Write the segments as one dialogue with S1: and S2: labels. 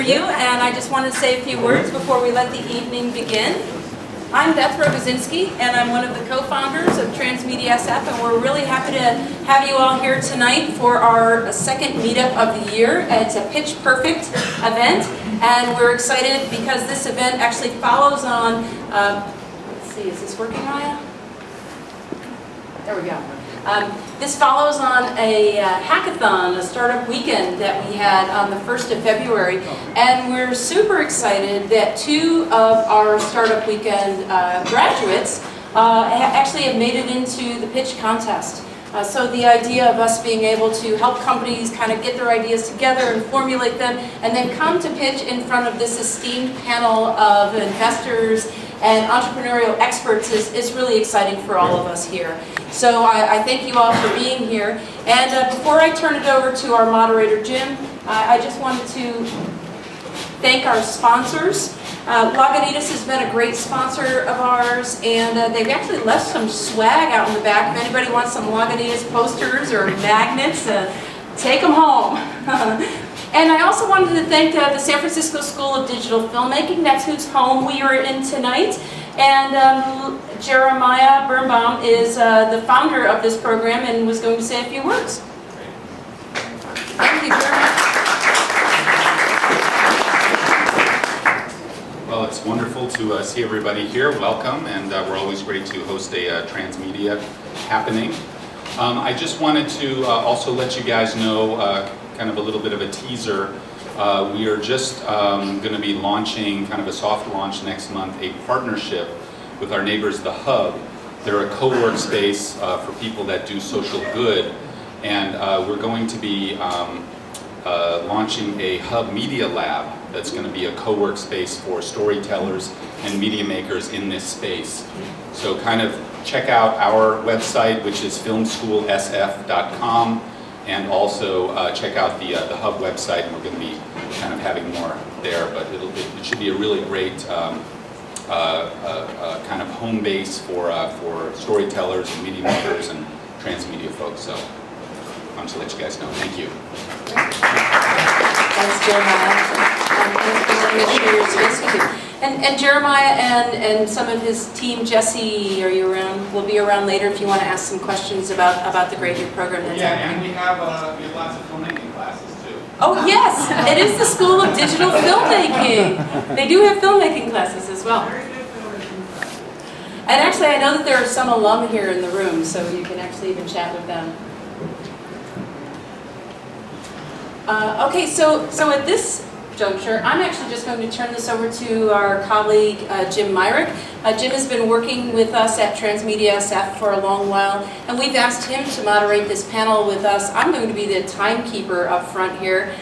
S1: you, and I just wanted to say a few words before we let the evening begin. I'm Beth Rogozinski, and I'm one of the co-founders of Transmedia SF, and we're really happy to have you all here tonight for our second meetup of the year. It's a Pitch Perfect event, and we're excited because this event actually follows on, let's see, is this working, Raya? There we go. This follows on a hackathon, a startup weekend that we had on the 1st of February, and we're super excited that two of our startup weekend graduates actually have made it into the pitch contest. So the idea of us being able to help companies kind of get their ideas together and formulate them, and then come to pitch in front of this esteemed panel of investors and entrepreneurial experts is really exciting for all of us here. So I thank you all for being here. And before I turn it over to our moderator, Jim, I just wanted to thank our sponsors. Lagunitas has been a great sponsor of ours, and they've actually left some swag out in the back. If anybody wants some Lagunitas posters or magnets, take them home. And I also wanted to thank the San Francisco School of Digital Filmmaking. That's whose home we are in tonight. And Jeremiah Birnbaum is the founder of this program and was going to say a few words. Thank you, Jeremiah.
S2: Well, it's wonderful to see everybody here. Welcome, and we're always great to host a Transmedia happening. I just wanted to also let you guys know kind of a little bit of a teaser. We are just going to be launching kind of a soft launch next month, a partnership with our neighbors, The Hub. They're a co-work space for people that do social good, and we're going to be launching a Hub Media Lab that's going to be a co-work space for storytellers and media makers in this space. So kind of check out our website, which is filmschoolsf.com, and also check out the Hub website, and we're going to be kind of having more there, but it should be a really great kind of home base for storytellers and media makers and transmedia folks. So I wanted to let you guys know. Thank you.
S1: Thanks, Jeremiah. And Jeremiah and some of his team, Jesse, are you around? We'll be around later if you want to ask some questions about the great new program that's happening.
S3: And we have lots of filmmaking classes too.
S1: Oh yes, it is the School of Digital Filmmaking. They do have filmmaking classes as well. And actually, I know that there are some alum here in the room, so you can actually even chat with them. Okay, so at this juncture, I'm actually just going to turn this over to our colleague, Jim Myrick. Jim has been working with us at Transmedia SF for a long while, and we've asked him to moderate this panel with us. I'm going to be the timekeeper up front here,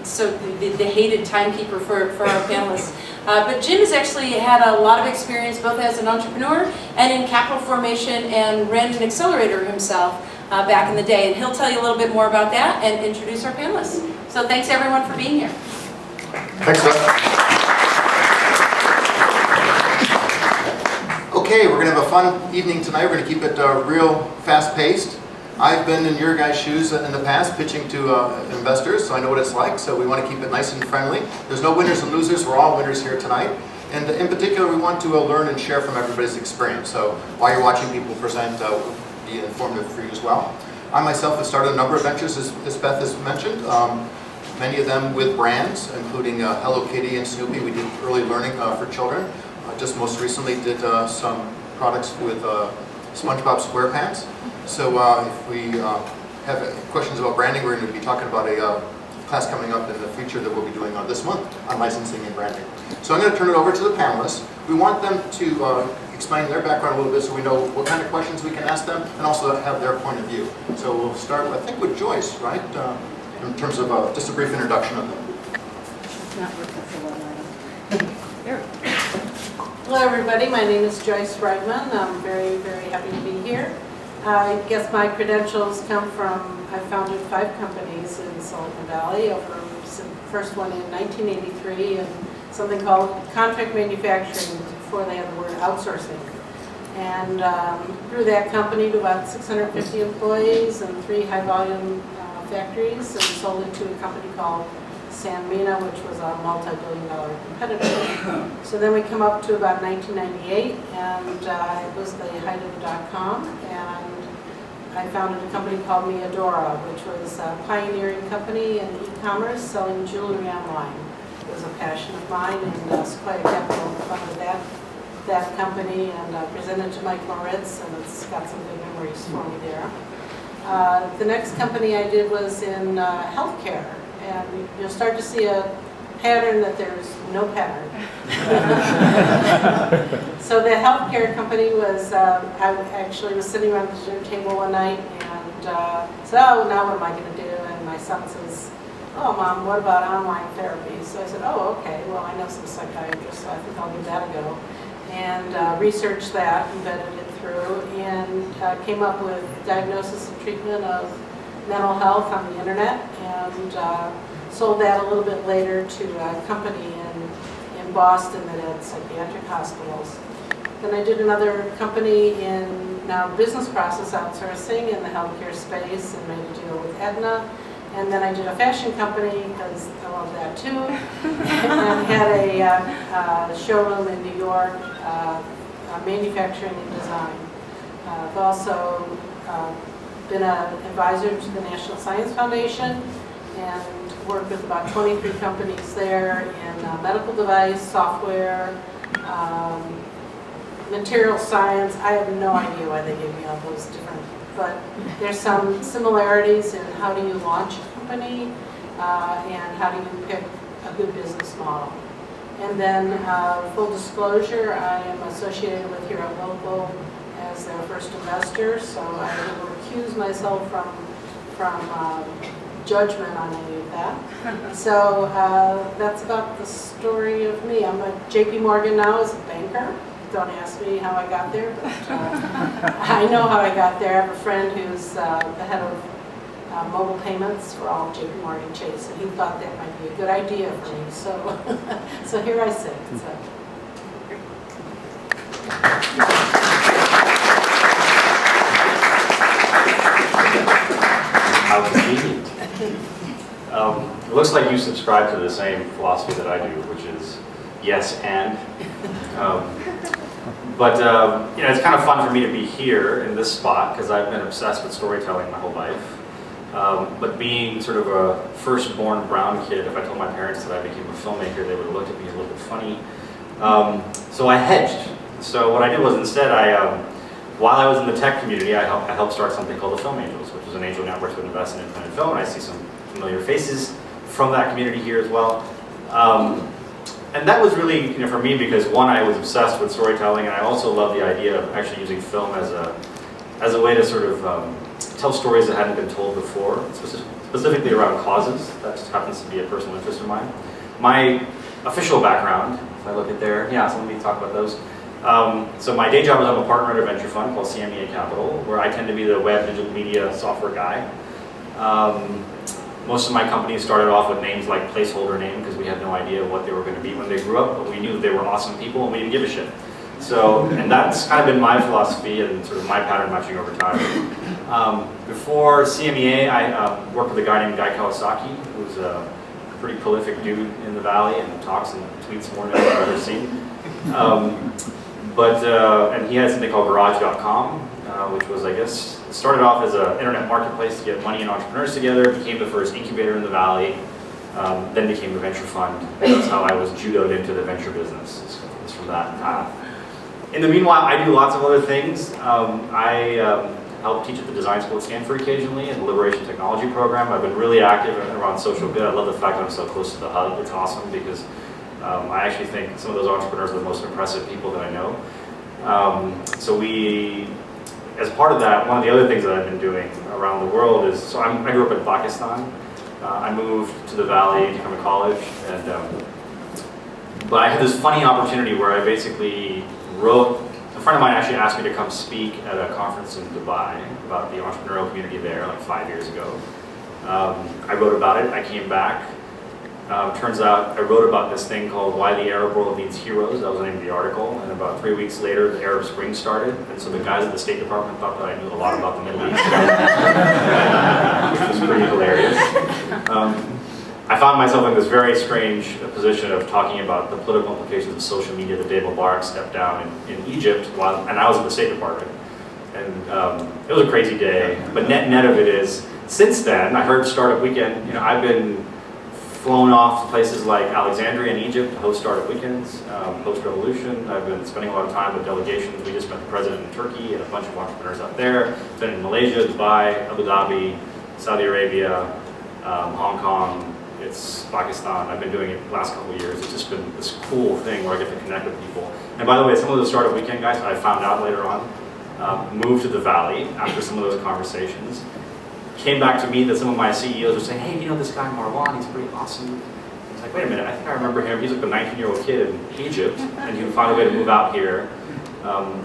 S1: so the hated timekeeper for our panelists. But Jim has actually had a lot of experience both as an entrepreneur and in capital formation, and ran an accelerator himself back in the day, and he'll tell you a little bit more about that and introduce our panelists. So thanks everyone for being here.
S4: Thanks, Beth. Okay, we're going to have a fun evening tonight. We're going to keep it real fast-paced. I've been in your guys' shoes in the past pitching to investors, so I know what it's like, so we want to keep it nice and friendly. There's no winners and losers. We're all winners here tonight. And in particular, we want to learn and share from everybody's experience. So while you're watching people present, be informative for you as well. I myself have started a number of ventures, as Beth has mentioned. Many of them with brands, including Hello Kitty and Snoopy. We did early learning for children. Just most recently did some products with SpongeBob SquarePants. So if we have questions about branding, we're going to be talking about a class coming up in the future that we'll be doing this month on licensing and branding. So I'm going to turn it over to the panelists. We want them to explain their background a little bit so we know what kind of questions we can ask them, and also have their point of view. So we'll start, I think, with Joyce, right? In terms of just a brief introduction of them.
S5: Hello everybody, my name is Joyce Bregman. I'm very, very happy to be here. I guess my credentials come from, I founded 5 companies in Silicon Valley, the first one in 1983, and something called contract manufacturing before they had the word outsourcing. And grew that company to about 650 employees and 3 high volume factories, and sold it to a company called Sanmina, which was a multi-billion-dollar competitor. So then we come up to about 1998, and it was the height of the .com, and I founded a company called Miadora, which was a pioneering company in e-commerce selling jewelry online. It was a passion of mine, and Sequoia Capital funded that company, and presented to Mike Moritz, and it's got some good memories for me there. The next company I did was in healthcare, and you'll start to see a pattern that there's no pattern. So the healthcare company was, I actually was sitting around the dinner table one night and said, oh, now what am I going to do? And my son says, oh, Mom, what about online therapy? So I said, oh, okay, well, I know some psychiatrists, so I think I'll give that a go. And researched that, embedded it through, and came up with diagnosis and treatment of mental health on the internet, and sold that a little bit later to a company in Boston that had psychiatric hospitals. Then I did another company in now business process outsourcing in the healthcare space and made a deal with Aetna. And then I did a fashion company, because I love that too, and had a showroom in New York, manufacturing and design. I've also been an advisor to the National Science Foundation and worked with about 23 companies there in medical device, software, material science. I have no idea why they gave me all those different, but there's some similarities in how do you launch a company and how do you pick a good business model. And then full disclosure, I am associated with Hero Local as their first investor, so I will recuse myself from judgment on any of that. So that's about the story of me. I'm at JP Morgan now as a banker. Don't ask me how I got there, but I know how I got there. I have a friend who's the head of mobile payments for all of JP Morgan Chase, and he thought that might be a good idea for me. So, so here I sit. So.
S6: How convenient. It looks like you subscribe to the same philosophy that I do, which is yes and. But you know, it's kind of fun for me to be here in this spot because I've been obsessed with storytelling my whole life. But being sort of a firstborn brown kid, if I told my parents that I became a filmmaker, they would have looked at me a little bit funny. So I hedged. So what I did was instead, while I was in the tech community, I helped start something called the Film Angels, which is an angel network to invest in independent film. And I see some familiar faces from that community here as well. And that was really, you know, for me, because one, I was obsessed with storytelling, and I also love the idea of actually using film as a way to sort of tell stories that hadn't been told before, specifically around causes. That just happens to be a personal interest of mine. My official background, if I look at there, yeah, so let me talk about those. So my day job is I'm a partner at a venture fund called CMEA Capital, where I tend to be the web digital media software guy. Most of my companies started off with names like placeholder name because we had no idea what they were going to be when they grew up, but we knew they were awesome people and we didn't give a shit. So, and that's kind of been my philosophy and sort of my pattern matching over time. Before CMEA, I worked with a guy named Guy Kawasaki, who's a pretty prolific dude in the Valley and talks and tweets more than I've ever seen. And he had something called Garage.com, which was, I guess, started off as an internet marketplace to get money and entrepreneurs together, became the first incubator in the Valley, then became a venture fund. That's how I was judoed into the venture business. It's from that path. In the meanwhile, I do lots of other things. I help teach at the design school at Stanford occasionally and the Liberation Technology program. I've been really active around social good. I love the fact that I'm so close to the hub. It's awesome because I actually think some of those entrepreneurs are the most impressive people that I know. So we, as part of that, one of the other things that I've been doing around the world is, so I grew up in Pakistan. I moved to the Valley to come to college, and but I had this funny opportunity where I basically wrote, a friend of mine actually asked me to come speak at a conference in Dubai about the entrepreneurial community there like 5 years ago. I wrote about it, I came back. Turns out I wrote about this thing called Why the Arab World Needs Heroes. That was the name of the article. And about 3 weeks later, the Arab Spring started. And so the guys at the State Department thought that I knew a lot about the Middle East, which was pretty hilarious. I found myself in this very strange position of talking about the political implications of social media the day Mubarak stepped down in Egypt, and I was at the State Department. And it was a crazy day, but net of it is, since then, I heard Startup Weekend, I've been flown off to places like Alexandria in Egypt to host Startup Weekends, post-revolution. I've been spending a lot of time with delegations. We just met the president in Turkey and a bunch of entrepreneurs out there. Been in Malaysia, Dubai, Abu Dhabi, Saudi Arabia, Hong Kong, it's Pakistan. I've been doing it the last couple of years. It's just been this cool thing where I get to connect with people. And by the way, some of those Startup Weekend guys, I found out later on, moved to the Valley after some of those conversations. Came back to me that some of my CEOs were saying, hey, this guy Marwan, he's pretty awesome. I was like, wait a minute, I think I remember him. He's like a 19-year-old kid in Egypt, and he found a way to move out here.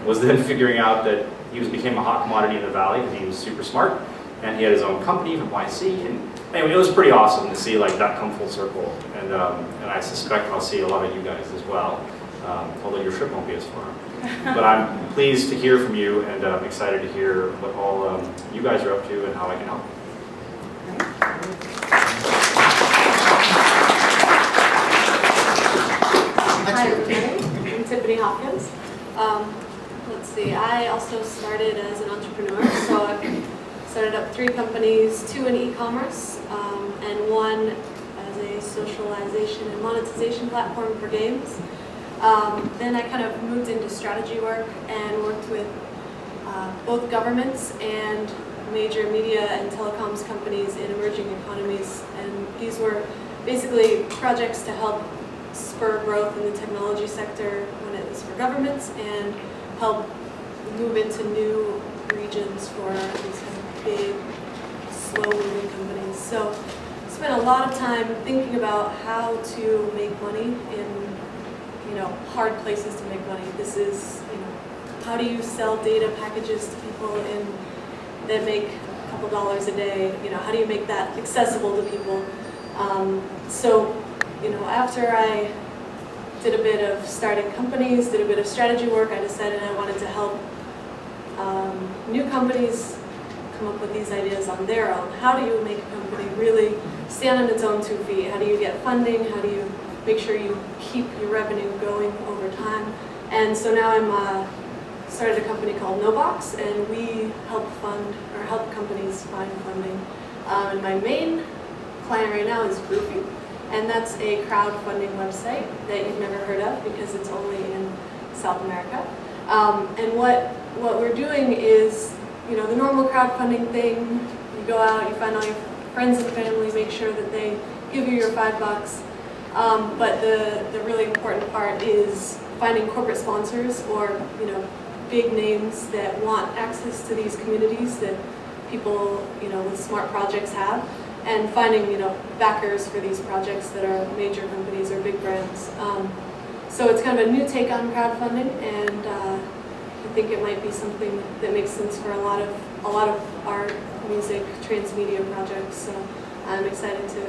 S6: Was then figuring out that he became a hot commodity in the Valley because he was super smart, and he had his own company from YC. And anyway, it was pretty awesome to see like that come full circle. And I suspect I'll see a lot of you guys as well, although your trip won't be as far. But I'm pleased to hear from you, and I'm excited to hear what all you guys are up to and how I can help.
S7: Hi, everybody. I'm Tiffany Hopkins. Let's see, I also started as an entrepreneur, so I've started up 3 companies, 2 in e-commerce, and 1 as a socialization and monetization platform for games. Then I kind of moved into strategy work and worked with both governments and major media and telecoms companies in emerging economies. And these were basically projects to help spur growth in the technology sector when it was for governments and help move into new regions for these kind of big, slow-moving companies. So I spent a lot of time thinking about how to make money in hard places to make money. This is, how do you sell data packages to people that make a couple dollars a day? How do you make that accessible to people? After I did a bit of starting companies, did a bit of strategy work, I decided I wanted to help new companies come up with these ideas on their own. How do you make a company really stand on its own 2 feet? How do you get funding? How do you make sure you keep your revenue going over time? And so now I'm started a company called NoBox, and we help companies find funding. And my main client right now is Groupie, and that's a crowdfunding website that you've never heard of because it's only in South America. And what we're doing is, the normal crowdfunding thing. You go out, you find all your friends and family, make sure that they give you your $5. But the really important part is finding corporate sponsors or big names that want access to these communities that people with smart projects have, and finding backers for these projects that are major companies or big brands. So it's kind of a new take on crowdfunding, and I think it might be something that makes sense for a lot of art, music, transmedia projects. So I'm excited to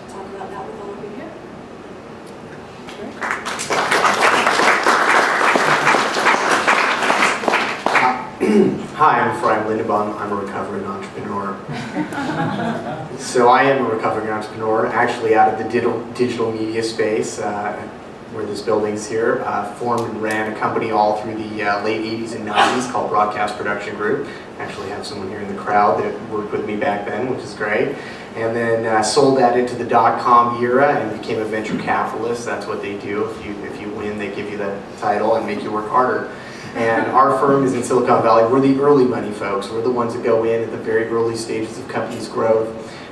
S7: talk about that with all of you here.
S8: Hi, I'm Brian Lindenbaum. I'm a recovering entrepreneur. So I am a recovering entrepreneur, actually out of the digital media space, where this building's here. Formed and ran a company all through the late 80s and 90s called Broadcast Production Group. Actually have someone here in the crowd that worked with me back then, which is great. And then sold that into the .com era and became a venture capitalist. That's what they do. If you win, they give you the title and make you work harder. And our firm is in Silicon Valley. We're the early money folks. We're the ones that go in at the very early stages of companies' growth.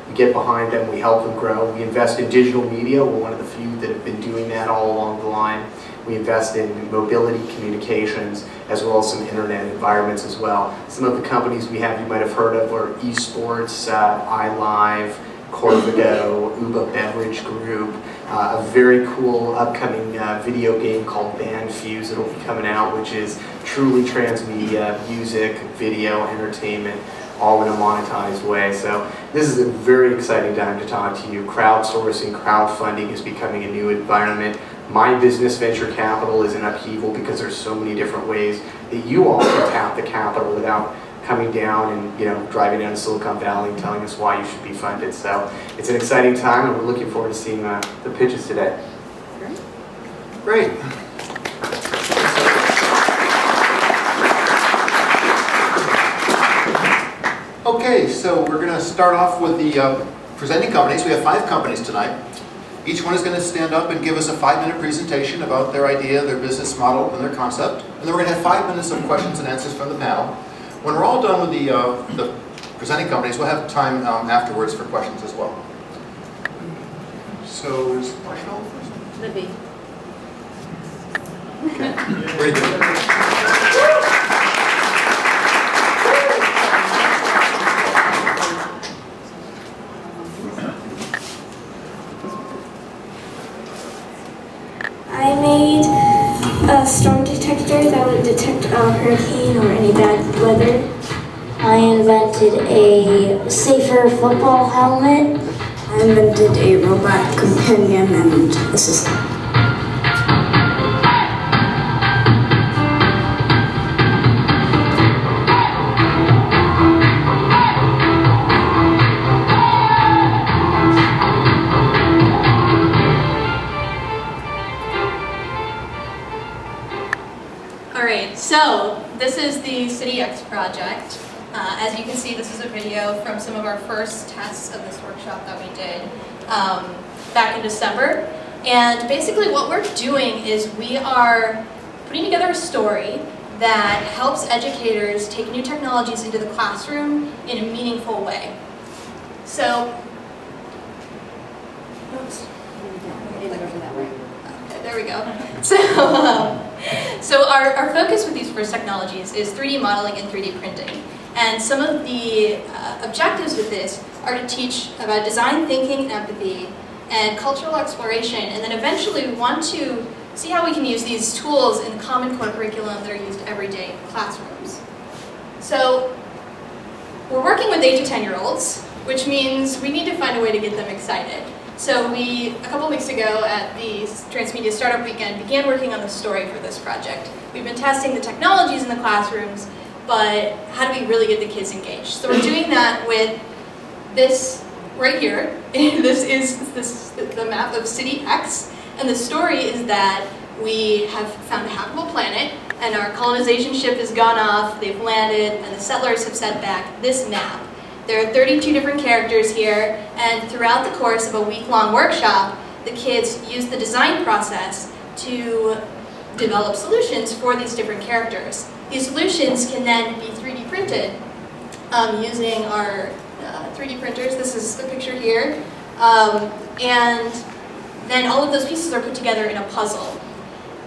S8: We get behind them, we help them grow. We invest in digital media. We're one of the few that have been doing that all along the line. We invest in mobility communications as well as some internet environments as well. Some of the companies we have you might have heard of are esports, iLive, Corvigo, Uba Beverage Group, a very cool upcoming video game called Fewest that'll be coming out, which is truly transmedia, music, video, entertainment, all in a monetized way. So this is a very exciting time to talk to you. Crowdsourcing, crowdfunding is becoming a new environment. My business, venture capital, is in upheaval because there's so many different ways that you all can tap the capital without coming down and driving down to Silicon Valley and telling us why you should be funded. So it's an exciting time, and we're looking forward to seeing the pitches today.
S4: Great. Okay, so we're going to start off with the presenting companies. We have 5 companies tonight. Each one is going to stand up and give us a 5-minute presentation about their idea, their business model, and their concept. And then we're going to have 5 minutes of questions and answers from the panel. When we're all done with the presenting companies, we'll have time afterwards for questions as well. So, is Marshall first?
S1: Libby.
S4: Okay, very good.
S9: I made a storm detector that would detect a hurricane or any bad weather. I invented a safer football helmet. I invented a robot companion and assistant.
S10: So, this is the CityX project. As you can see, this is a video from some of our first tests of this workshop that we did back in December. And basically what we're doing is we are putting together a story that helps educators take new technologies into the classroom in a meaningful way. So, oops. Okay, there we go. So our focus with these first technologies is 3D modeling and 3D printing. And some of the objectives with this are to teach about design thinking and empathy and cultural exploration. And then eventually we want to see how we can use these tools in the Common Core curriculum that are used every day in classrooms. So we're working with 8 to 10-year-olds, which means we need to find a way to get them excited. So we, a couple weeks ago at the Transmedia Startup Weekend, began working on the story for this project. We've been testing the technologies in the classrooms, but how do we really get the kids engaged? So we're doing that with this right here. This is the map of City X, and the story is that we have found a habitable planet, and our colonization ship has gone off, they've landed, and the settlers have sent back this map. There are 32 different characters here, and throughout the course of a week-long workshop, the kids use the design process to develop solutions for these different characters. These solutions can then be 3D printed using our 3D printers. This is the picture here. And then all of those pieces are put together in a puzzle.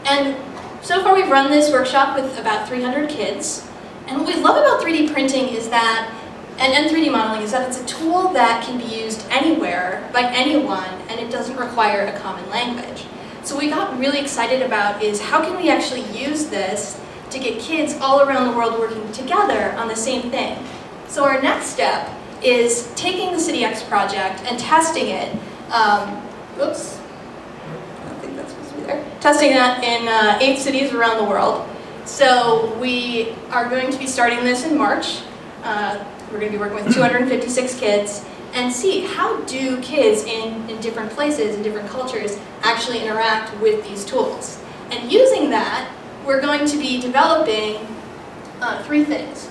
S10: And so far we've run this workshop with about 300 kids. And what we love about 3D printing is that and 3D modeling is that it's a tool that can be used anywhere by anyone, and it doesn't require a common language. So what we got really excited about is how can we actually use this to get kids all around the world working together on the same thing. So our next step is taking the CityX project and testing it. Oops, I don't think that's supposed to be there. Testing that in 8 cities around the world. So we are going to be starting this in March. We're going to be working with 256 kids and see how do kids in different places, in different cultures, actually interact with these tools. And using that, we're going to be developing 3 things.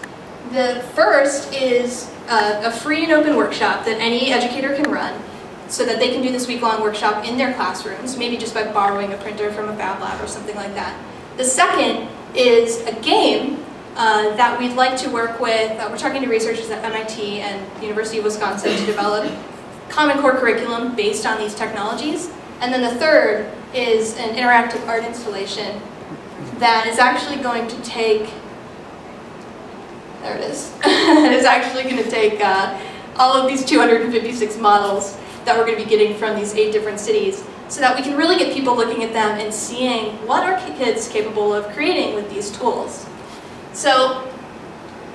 S10: The first is a free and open workshop that any educator can run so that they can do this week-long workshop in their classrooms, maybe just by borrowing a printer from a Fab Lab or something like that. The second is a game that we'd like to work with. We're talking to researchers at MIT and University of Wisconsin to develop Common Core curriculum based on these technologies. And then the third is an interactive art installation that is actually going to take, there it is, it's actually going to take all of these 256 models that we're going to be getting from these 8 different cities so that we can really get people looking at them and seeing what are kids capable of creating with these tools. So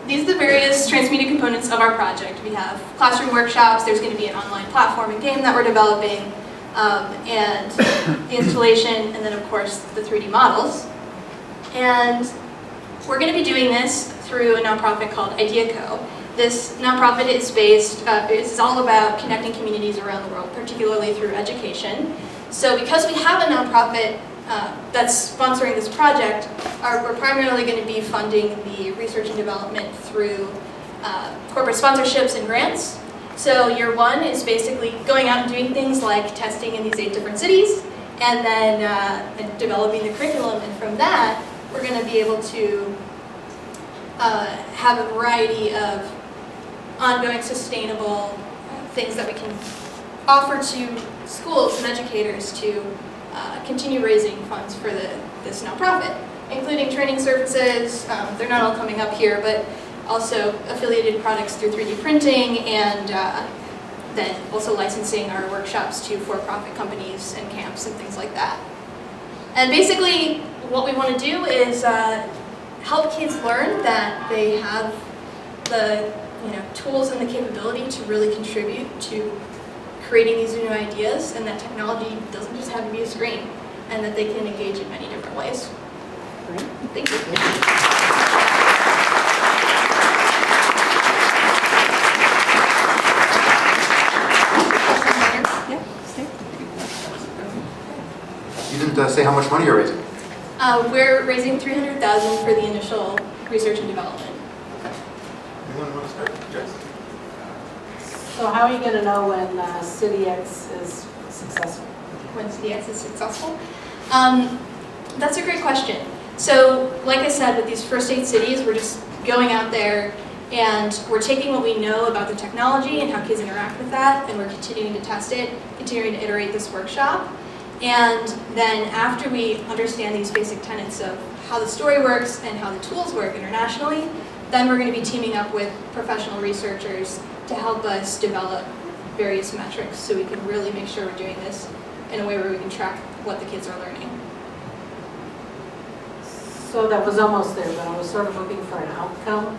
S10: these are the various transmedia components of our project. We have classroom workshops, there's going to be an online platform and game that we're developing, and the installation, and then of course the 3D models. And we're going to be doing this through a nonprofit called IdeaCo. This nonprofit is all about connecting communities around the world, particularly through education. So because we have a nonprofit that's sponsoring this project, we're primarily going to be funding the research and development through corporate sponsorships and grants. So year one is basically going out and doing things like testing in these 8 different cities, and then developing the curriculum. And from that, we're going to be able to have a variety of ongoing sustainable things that we can offer to schools and educators to continue raising funds for this nonprofit, including training services. They're not all coming up here, but also affiliated products through 3D printing, and then also licensing our workshops to for-profit companies and camps and things like that. And basically, what we want to do is help kids learn that they have the tools and the capability to really contribute to creating these new ideas, and that technology doesn't just have to be a screen, and that they can engage in many different ways.
S5: Great.
S10: Thank you.
S4: You didn't say how much money you're raising.
S10: We're raising $300,000 for the initial research and development.
S4: Anyone want to start? Jess?
S5: So how are you going to know when CityX is successful?
S10: When CDX is successful? That's a great question. So, like I said, with these first 8 cities, we're just going out there and we're taking what we know about the technology and how kids interact with that, and we're continuing to test it, continuing to iterate this workshop. And then after we understand these basic tenets of how the story works and how the tools work internationally, then we're going to be teaming up with professional researchers to help us develop various metrics so we can really make sure we're doing this in a way where we can track what the kids are learning.
S5: So that was almost there, but I was sort of looking for an outcome.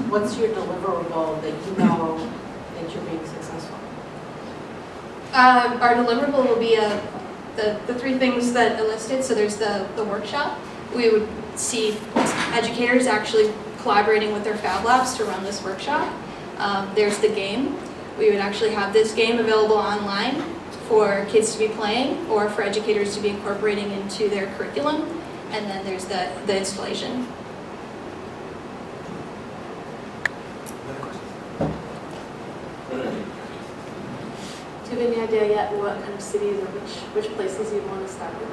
S5: What's your deliverable that you know that you're being successful?
S10: Our deliverable will be the 3 things that are listed. So there's the workshop. We would see educators actually collaborating with their Fab Labs to run this workshop. There's the game. We would actually have this game available online for kids to be playing or for educators to be incorporating into their curriculum. And then there's the installation.
S7: Do you have any idea yet what kind of cities or which places you'd want to start with?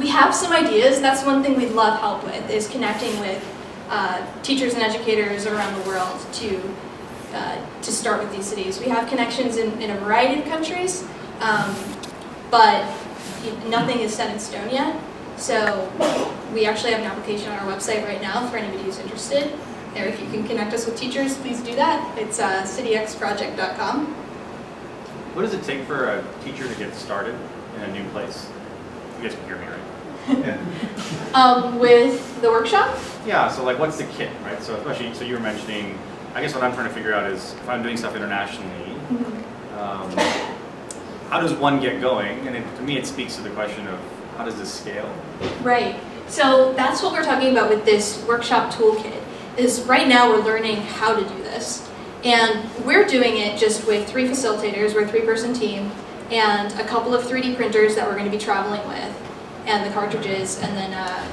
S10: We have some ideas. That's one thing we'd love help with, is connecting with teachers and educators around the world to start with these cities. We have connections in a variety of countries, but nothing is set in stone yet. So we actually have an application on our website right now for anybody who's interested. Or if you can connect us with teachers, please do that. It's cityxproject.com.
S6: What does it take for a teacher to get started in a new place? You guys can hear me, right?
S10: With the workshop?
S6: Yeah, so like what's the kit, right? So especially, so you were mentioning, I guess what I'm trying to figure out is if I'm doing stuff internationally, how does one get going? And to me it speaks to the question of how does this scale?
S10: Right. So that's what we're talking about with this workshop toolkit, is right now we're learning how to do this. And we're doing it just with 3 facilitators, we're a 3-person team, and a couple of 3D printers that we're going to be traveling with, and the cartridges, and then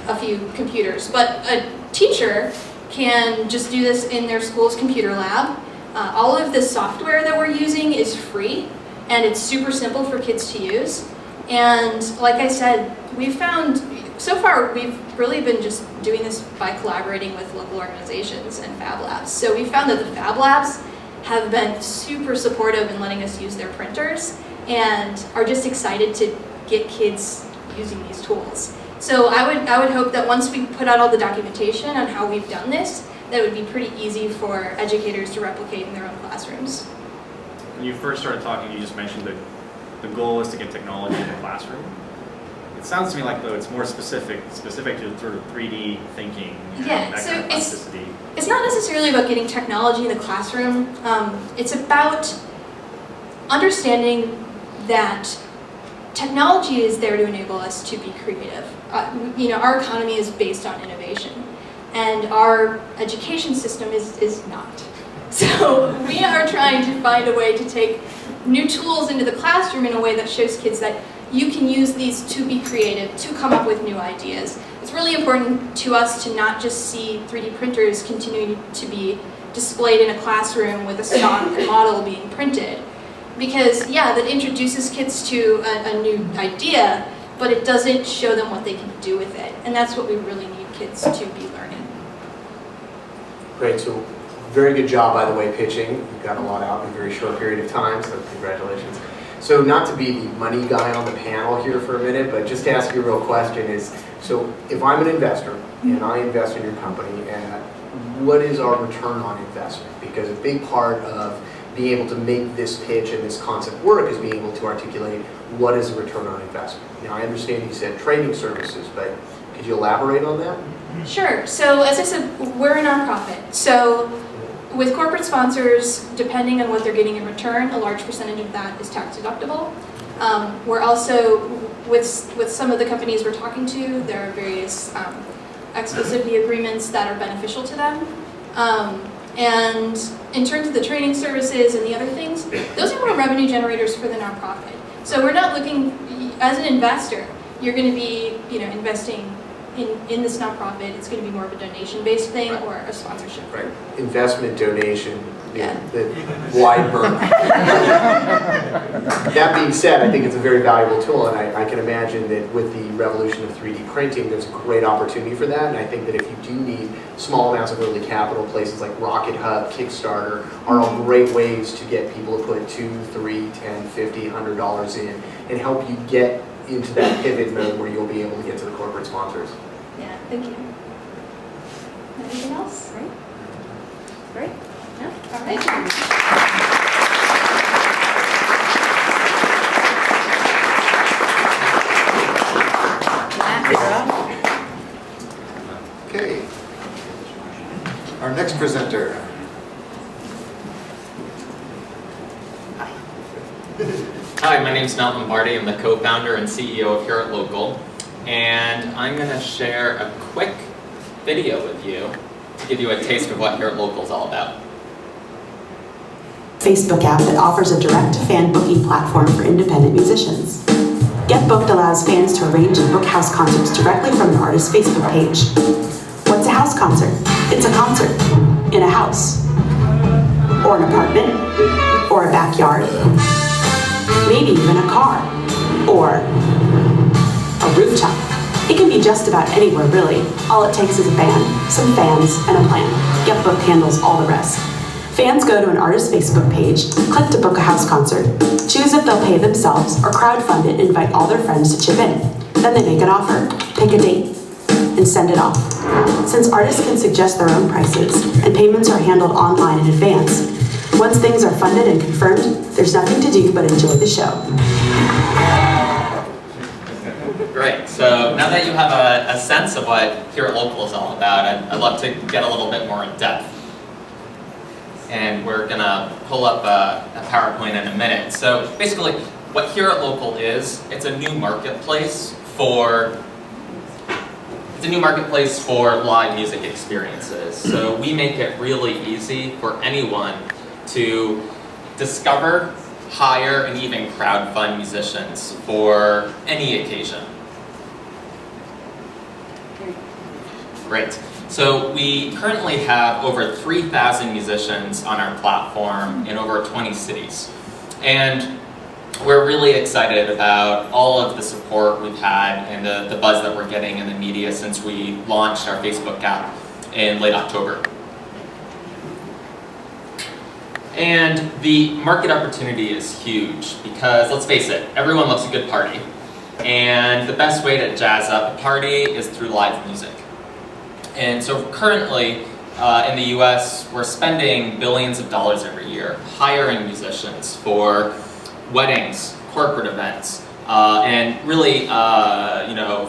S10: a few computers. But a teacher can just do this in their school's computer lab. All of the software that we're using is free, and it's super simple for kids to use. And like I said, we've found, so far we've really been just doing this by collaborating with local organizations and Fab Labs. So we found that the Fab Labs have been super supportive in letting us use their printers and are just excited to get kids using these tools. So I would hope that once we put out all the documentation on how we've done this, that it would be pretty easy for educators to replicate in their own classrooms.
S6: When you first started talking, you just mentioned that the goal is to get technology in the classroom. It sounds to me like though it's more specific to sort of 3D thinking,
S10: Yeah,
S6: that
S10: so
S6: kind of plasticity.
S10: it's not necessarily about getting technology in the classroom. It's about understanding that technology is there to enable us to be creative. Our economy is based on innovation. and our education system is not. So we are trying to find a way to take new tools into the classroom in a way that shows kids that you can use these to be creative, to come up with new ideas. It's really important to us to not just see 3D printers continuing to be displayed in a classroom with a stock model being printed. Because, yeah, that introduces kids to a new idea, but it doesn't show them what they can do with it. And that's what we really need kids to be learning.
S8: Great, so very good job, by the way, pitching. You got a lot out in a very short period of time, so congratulations. So not to be the money guy on the panel here for a minute, but just to ask you a real question is, so if I'm an investor and I invest in your company, what is our return on investment? Because a big part of being able to make this pitch and this concept work is being able to articulate what is a return on investment. Now I understand you said training services, but could you elaborate on that?
S10: Sure. So as I said, we're a nonprofit. So with corporate sponsors, depending on what they're getting in return, a large percentage of that is tax deductible. We're also, with some of the companies we're talking to, there are various exclusivity agreements that are beneficial to them. And in terms of the training services and the other things, those are more revenue generators for the nonprofit. So we're not looking, as an investor, you're going to be investing in this nonprofit. It's going to be more of a donation-based thing or a sponsorship.
S8: Right. Investment, donation,
S10: Yeah.
S8: the wide berth. That being said, I think it's a very valuable tool, and I can imagine that with the revolution of 3D printing, there's a great opportunity for that, and I think that if you do need small amounts of early capital, places like Rocket Hub, Kickstarter, are all great ways to get people to put $2, $3, $10, $50, $100 in, and help you get into that pivot mode where you'll be able to get to the corporate sponsors.
S10: Yeah, thank you. Anything else? Great. No? All right.
S4: Okay. Our next presenter.
S11: Hi, my name is Matt Lombardi. I'm the co-founder and CEO of Here at Local, and I'm going to share a quick video with you to give you a taste of what Here at Local is all about.
S12: Facebook app that offers a direct fan booking platform for independent musicians. Get Booked allows fans to arrange and book house concerts directly from the artist's Facebook page. What's a house concert? It's a concert in a house, or an apartment, or a backyard, maybe even a car, or a rooftop. It can be just about anywhere, really. All it takes is a band, some fans, and a plan. Get Booked handles all the rest. Fans go to an artist's Facebook page, click to book a house concert, choose if they'll pay themselves or crowdfund it and invite all their friends to chip in. Then they make an offer, pick a date, and send it off. Since artists can suggest their own prices and payments are handled online in advance, once things are funded and confirmed, there's nothing to do but enjoy the show.
S11: Great, so now that you have a sense of what Here at Local is all about, I'd love to get a little bit more in depth. And we're gonna pull up a PowerPoint in a minute. So basically, what Here at Local is, it's a new marketplace for live music experiences. So we make it really easy for anyone to discover, hire, and even crowdfund musicians for any occasion. Great. So we currently have over 3,000 musicians on our platform in over 20 cities. And we're really excited about all of the support we've had and the buzz that we're getting in the media since we launched our Facebook app in late October. And the market opportunity is huge because, let's face it, everyone loves a good party. And the best way to jazz up a party is through live music. And so currently, in the US, we're spending billions of dollars every year hiring musicians for weddings, corporate events, and really,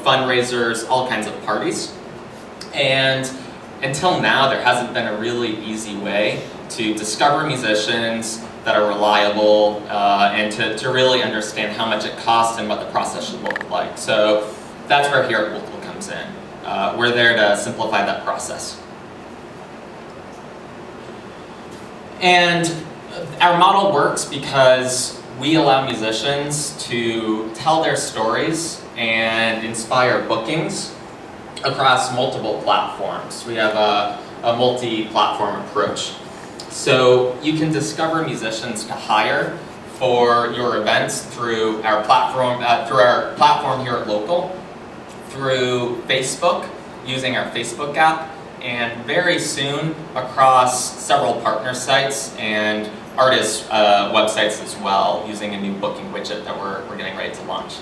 S11: fundraisers, all kinds of parties. And until now, there hasn't been a really easy way to discover musicians that are reliable and to really understand how much it costs and what the process should look like. So that's where Here at Local comes in. We're there to simplify that process. And our model works because we allow musicians to tell their stories and inspire bookings across multiple platforms. We have a multi-platform approach. So you can discover musicians to hire for your events through our platform here at Local, through Facebook, using our Facebook app, and very soon across several partner sites and artist websites as well, using a new booking widget that we're getting ready to launch.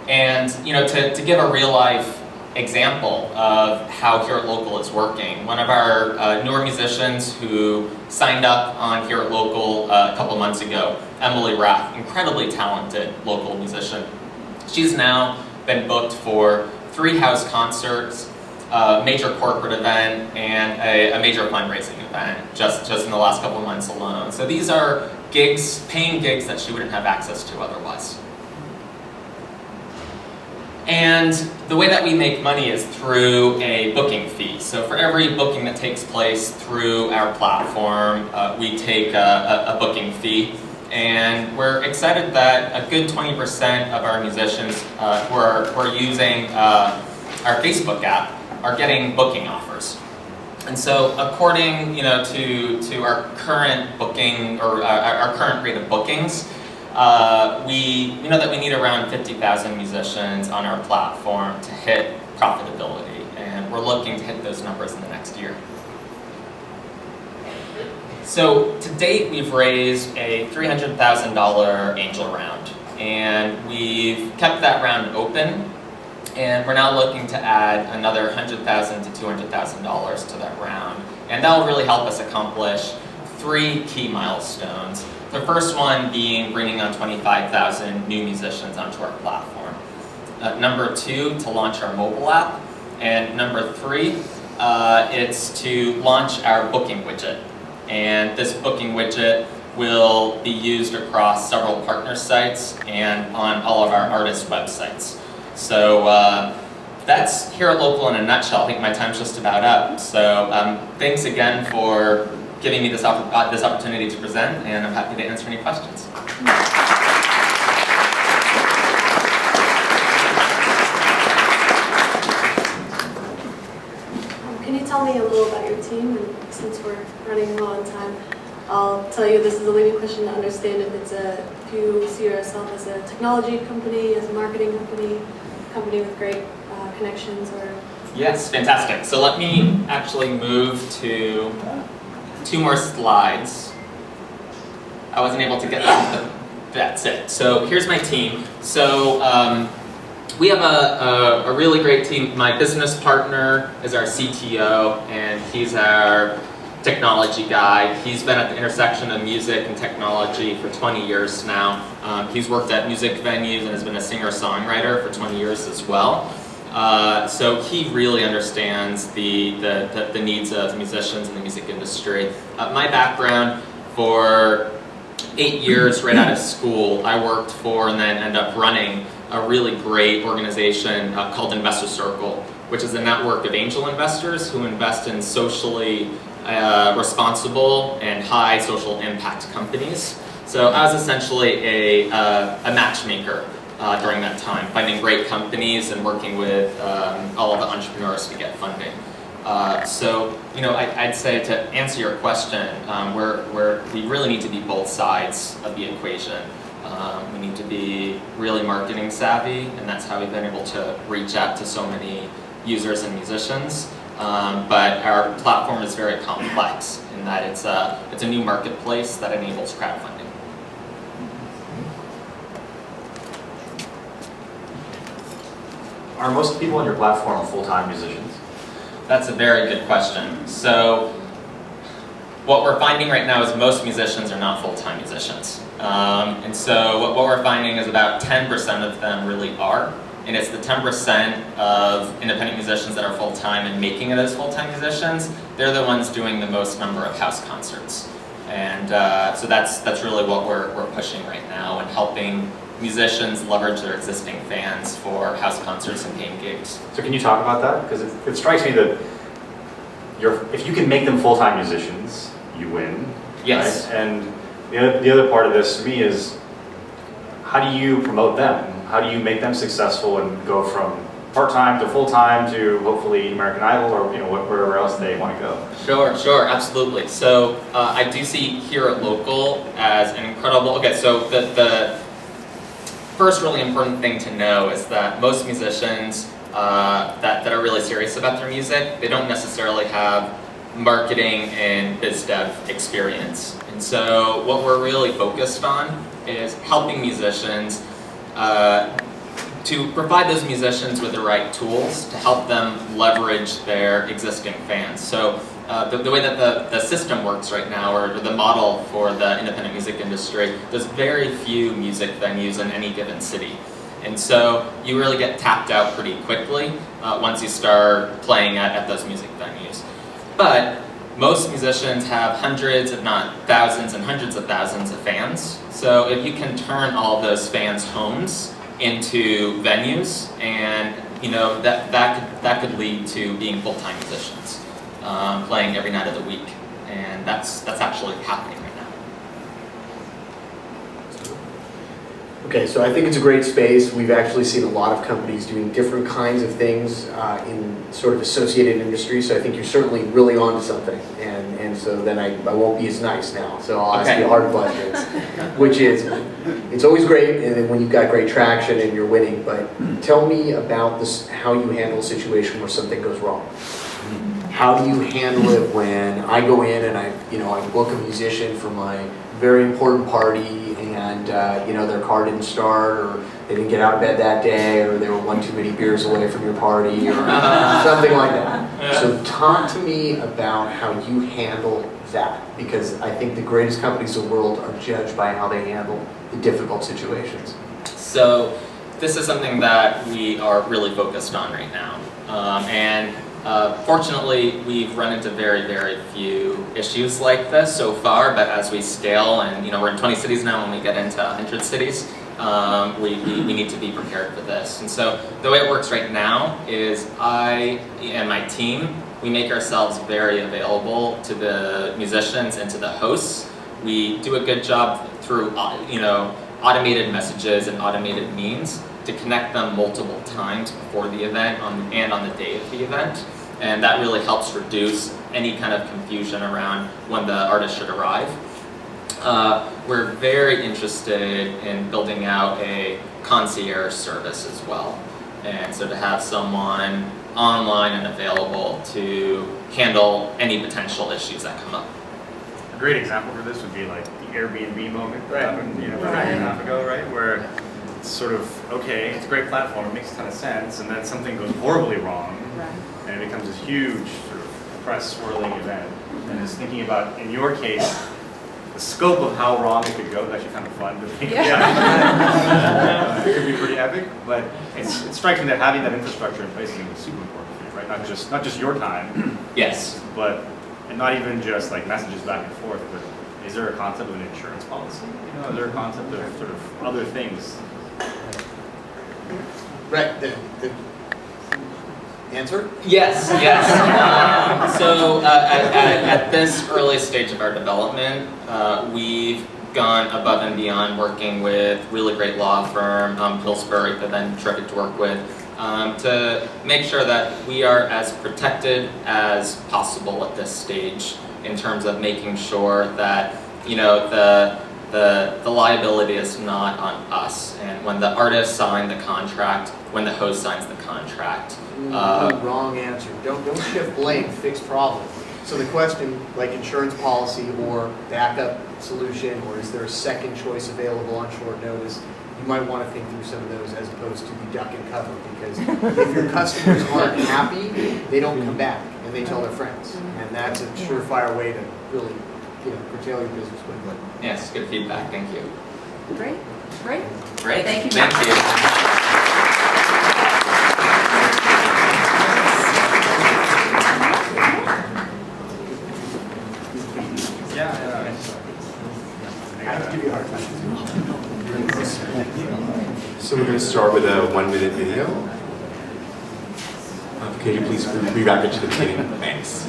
S11: And to give a real life example of how Here at Local is working, one of our newer musicians who signed up on Here at Local a couple months ago, Emily Rath, incredibly talented local musician. She's now been booked for 3 house concerts, a major corporate event, and a major fundraising event just in the last couple of months alone. So these are gigs, paying gigs that she wouldn't have access to otherwise. And the way that we make money is through a booking fee. So for every booking that takes place through our platform, we take a booking fee. And we're excited that a good 20% of our musicians who are using our Facebook app are getting booking offers. And so according to our current booking, or our current rate of bookings, we know that we need around 50,000 musicians on our platform to hit profitability, and we're looking to hit those numbers in the next year. So to date, we've raised a $300,000 angel round, and we've kept that round open, and we're now looking to add another $100,000 to $200,000 to that round, and that will really help us accomplish 3 key milestones. The first one being bringing on 25,000 new musicians onto our platform. Number 2, to launch our mobile app. And number 3, it's to launch our booking widget. And this booking widget will be used across several partner sites and on all of our artist websites. So that's Here at Local in a nutshell. I think my time's just about up. So thanks again for giving me this opportunity to present, and I'm happy to answer any questions.
S7: Can you tell me a little about your team? And since we're running low on time, I'll tell you this is a leading question to understand if you see yourself as a technology company, as a marketing company with great connections, or...
S11: Yes, fantastic. So let me actually move to 2 more slides. I wasn't able to get that, that's it. So here's my team. So we have a really great team. My business partner is our CTO, and he's our technology guy. He's been at the intersection of music and technology for 20 years now. He's worked at music venues and has been a singer-songwriter for 20 years as well. So he really understands the needs of musicians in the music industry. My background, for 8 years right out of school, I worked for and then ended up running a really great organization called Investor Circle, which is a network of angel investors who invest in socially responsible and high social impact companies. So I was essentially a matchmaker during that time, finding great companies and working with all of the entrepreneurs to get funding. So, I'd say, to answer your question, we really need to be both sides of the equation. We need to be really marketing savvy, and that's how we've been able to reach out to so many users and musicians. But our platform is very complex in that it's a new marketplace that enables crowdfunding.
S6: Are most people on your platform full-time musicians?
S11: That's a very good question. So what we're finding right now is most musicians are not full-time musicians. And so what we're finding is about 10% of them really are. And it's the 10% of independent musicians that are full-time and making it as full-time musicians. They're the ones doing the most number of house concerts. And so that's really what we're pushing right now, and helping musicians leverage their existing fans for house concerts and paying gigs.
S6: So can you talk about that? Because it strikes me that if you can make them full-time musicians, you win.
S11: Yes.
S6: Right? And the other part of this to me is, how do you promote them? How do you make them successful and go from part-time to full-time to hopefully American Idol or wherever else they want to go?
S11: Sure, absolutely. So I do see Here at Local as an incredible, okay, so the first really important thing to know is that most musicians that are really serious about their music, they don't necessarily have marketing and biz dev experience. And so what we're really focused on is helping musicians to provide those musicians with the right tools to help them leverage their existing fans. So the way that the system works right now, or the model for the independent music industry, there's very few music venues in any given city. And so you really get tapped out pretty quickly once you start playing at those music venues. But most musicians have hundreds, if not thousands and hundreds of thousands of fans. So if you can turn all those fans' homes into venues, and that could lead to being full-time musicians, playing every night of the week, and that's actually happening right now.
S8: Okay, so I think it's a great space. We've actually seen a lot of companies doing different kinds of things in sort of associated industries, so I think you're certainly really onto something. And so then I won't be as nice now, so I'll ask you hard questions, which is, it's always great and when you've got great traction and you're winning, but tell me about this, how you handle a situation where something goes wrong. How do you handle it when I go in and I book a musician for my very important party and their car didn't start, or they didn't get out of bed that day, or they were one too many beers away from your party, or something like that.
S11: Yeah.
S8: So talk to me about how you handle that, because I think the greatest companies in the world are judged by how they handle the difficult situations.
S11: So this is something that we are really focused on right now. Fortunately, we've run into very, very few issues like this so far, but as we scale, and we're in 20 cities now, when we get into 100 cities, we need to be prepared for this. And so the way it works right now is I and my team, we make ourselves very available to the musicians and to the hosts. We do a good job through automated messages and automated means to connect them multiple times before the event and on the day of the event. And that really helps reduce any kind of confusion around when the artist should arrive. We're very interested in building out a concierge service as well. And so to have someone online and available to handle any potential issues that come up.
S6: A great example for this would be like the Airbnb moment that happened about a year and a half ago, right? Where it's sort of, okay, it's a great platform, it makes a ton of sense, and then something goes horribly wrong, and it becomes this huge sort of press swirling event. And just thinking about, in your case, the scope of how wrong it could go is actually kind of fun to think about. It could be pretty epic, but it strikes me that having that infrastructure in place is going to be super important for you, right? Not just your time.
S11: Yes.
S6: And not even just like messages back and forth, but is there a concept of an insurance policy? Is there a concept of sort of other things?
S8: Right, the answer?
S11: Yes. So at this early stage of our development, we've gone above and beyond working with really great law firm, Pillsbury, but then terrific to work with, to make sure that we are as protected as possible at this stage in terms of making sure that the liability is not on us. And when the artist signed the contract, when the host signs the contract.
S8: Wrong answer. Don't shift blame, fix problem. So the question, like insurance policy or backup solution, or is there a second choice available on short notice? You might want to think through some of those as opposed to the duck and cover, because if your customers aren't happy, they don't come back and they tell their friends. And that's a surefire way to really curtail your business quickly.
S11: Yes, good feedback. Thank you.
S1: Great.
S11: Thank you.
S1: Thank you.
S8: I have to give you a hard time.
S13: So we're going to start with a 1-minute video. Could you please re-back it to the beginning? Thanks.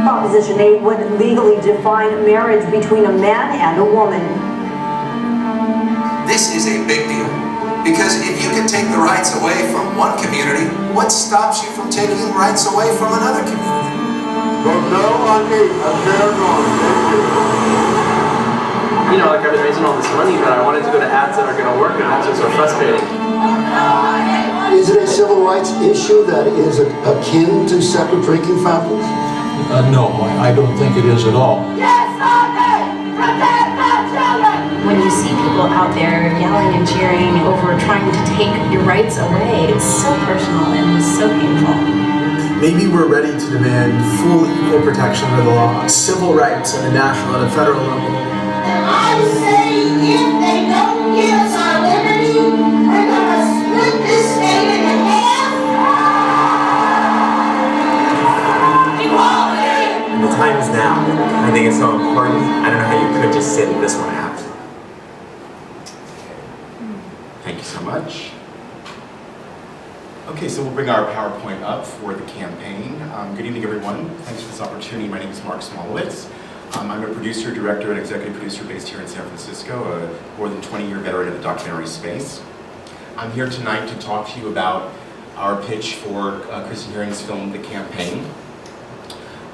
S14: Proposition 8 would legally define marriage between a man and a woman.
S15: This is a big deal, because if you can take the rights away from one community, what stops you from taking rights away from another community?
S16: Vote no on 8. Thank you.
S17: You know, like I've been raising all this money, but I wanted to go to ads that are going to work, and that's what's so frustrating.
S16: Is it a civil rights issue that is akin to separate drinking fountains?
S18: No, I don't think it is at all.
S14: Yes, Father! Protect our children!
S19: When you see people out there yelling and cheering over trying to take your rights away, it's so personal and it's so painful.
S20: Maybe we're ready to demand full equal protection under the law, civil rights at a national and a federal level.
S14: I say if they don't give us our liberty, we're gonna split this state in half. Equality!
S21: The time is now. I think it's so important. I don't know how you could just sit this one out.
S13: Thank you so much. Okay, so we'll bring our PowerPoint up for the campaign. Good evening, everyone. Thanks for this opportunity. My name is Mark Smolowitz. I'm a producer, director, and executive producer based here in San Francisco, a more than 20-year veteran of the documentary space. I'm here tonight to talk to you about our pitch for Kristen Herring's film, The Campaign.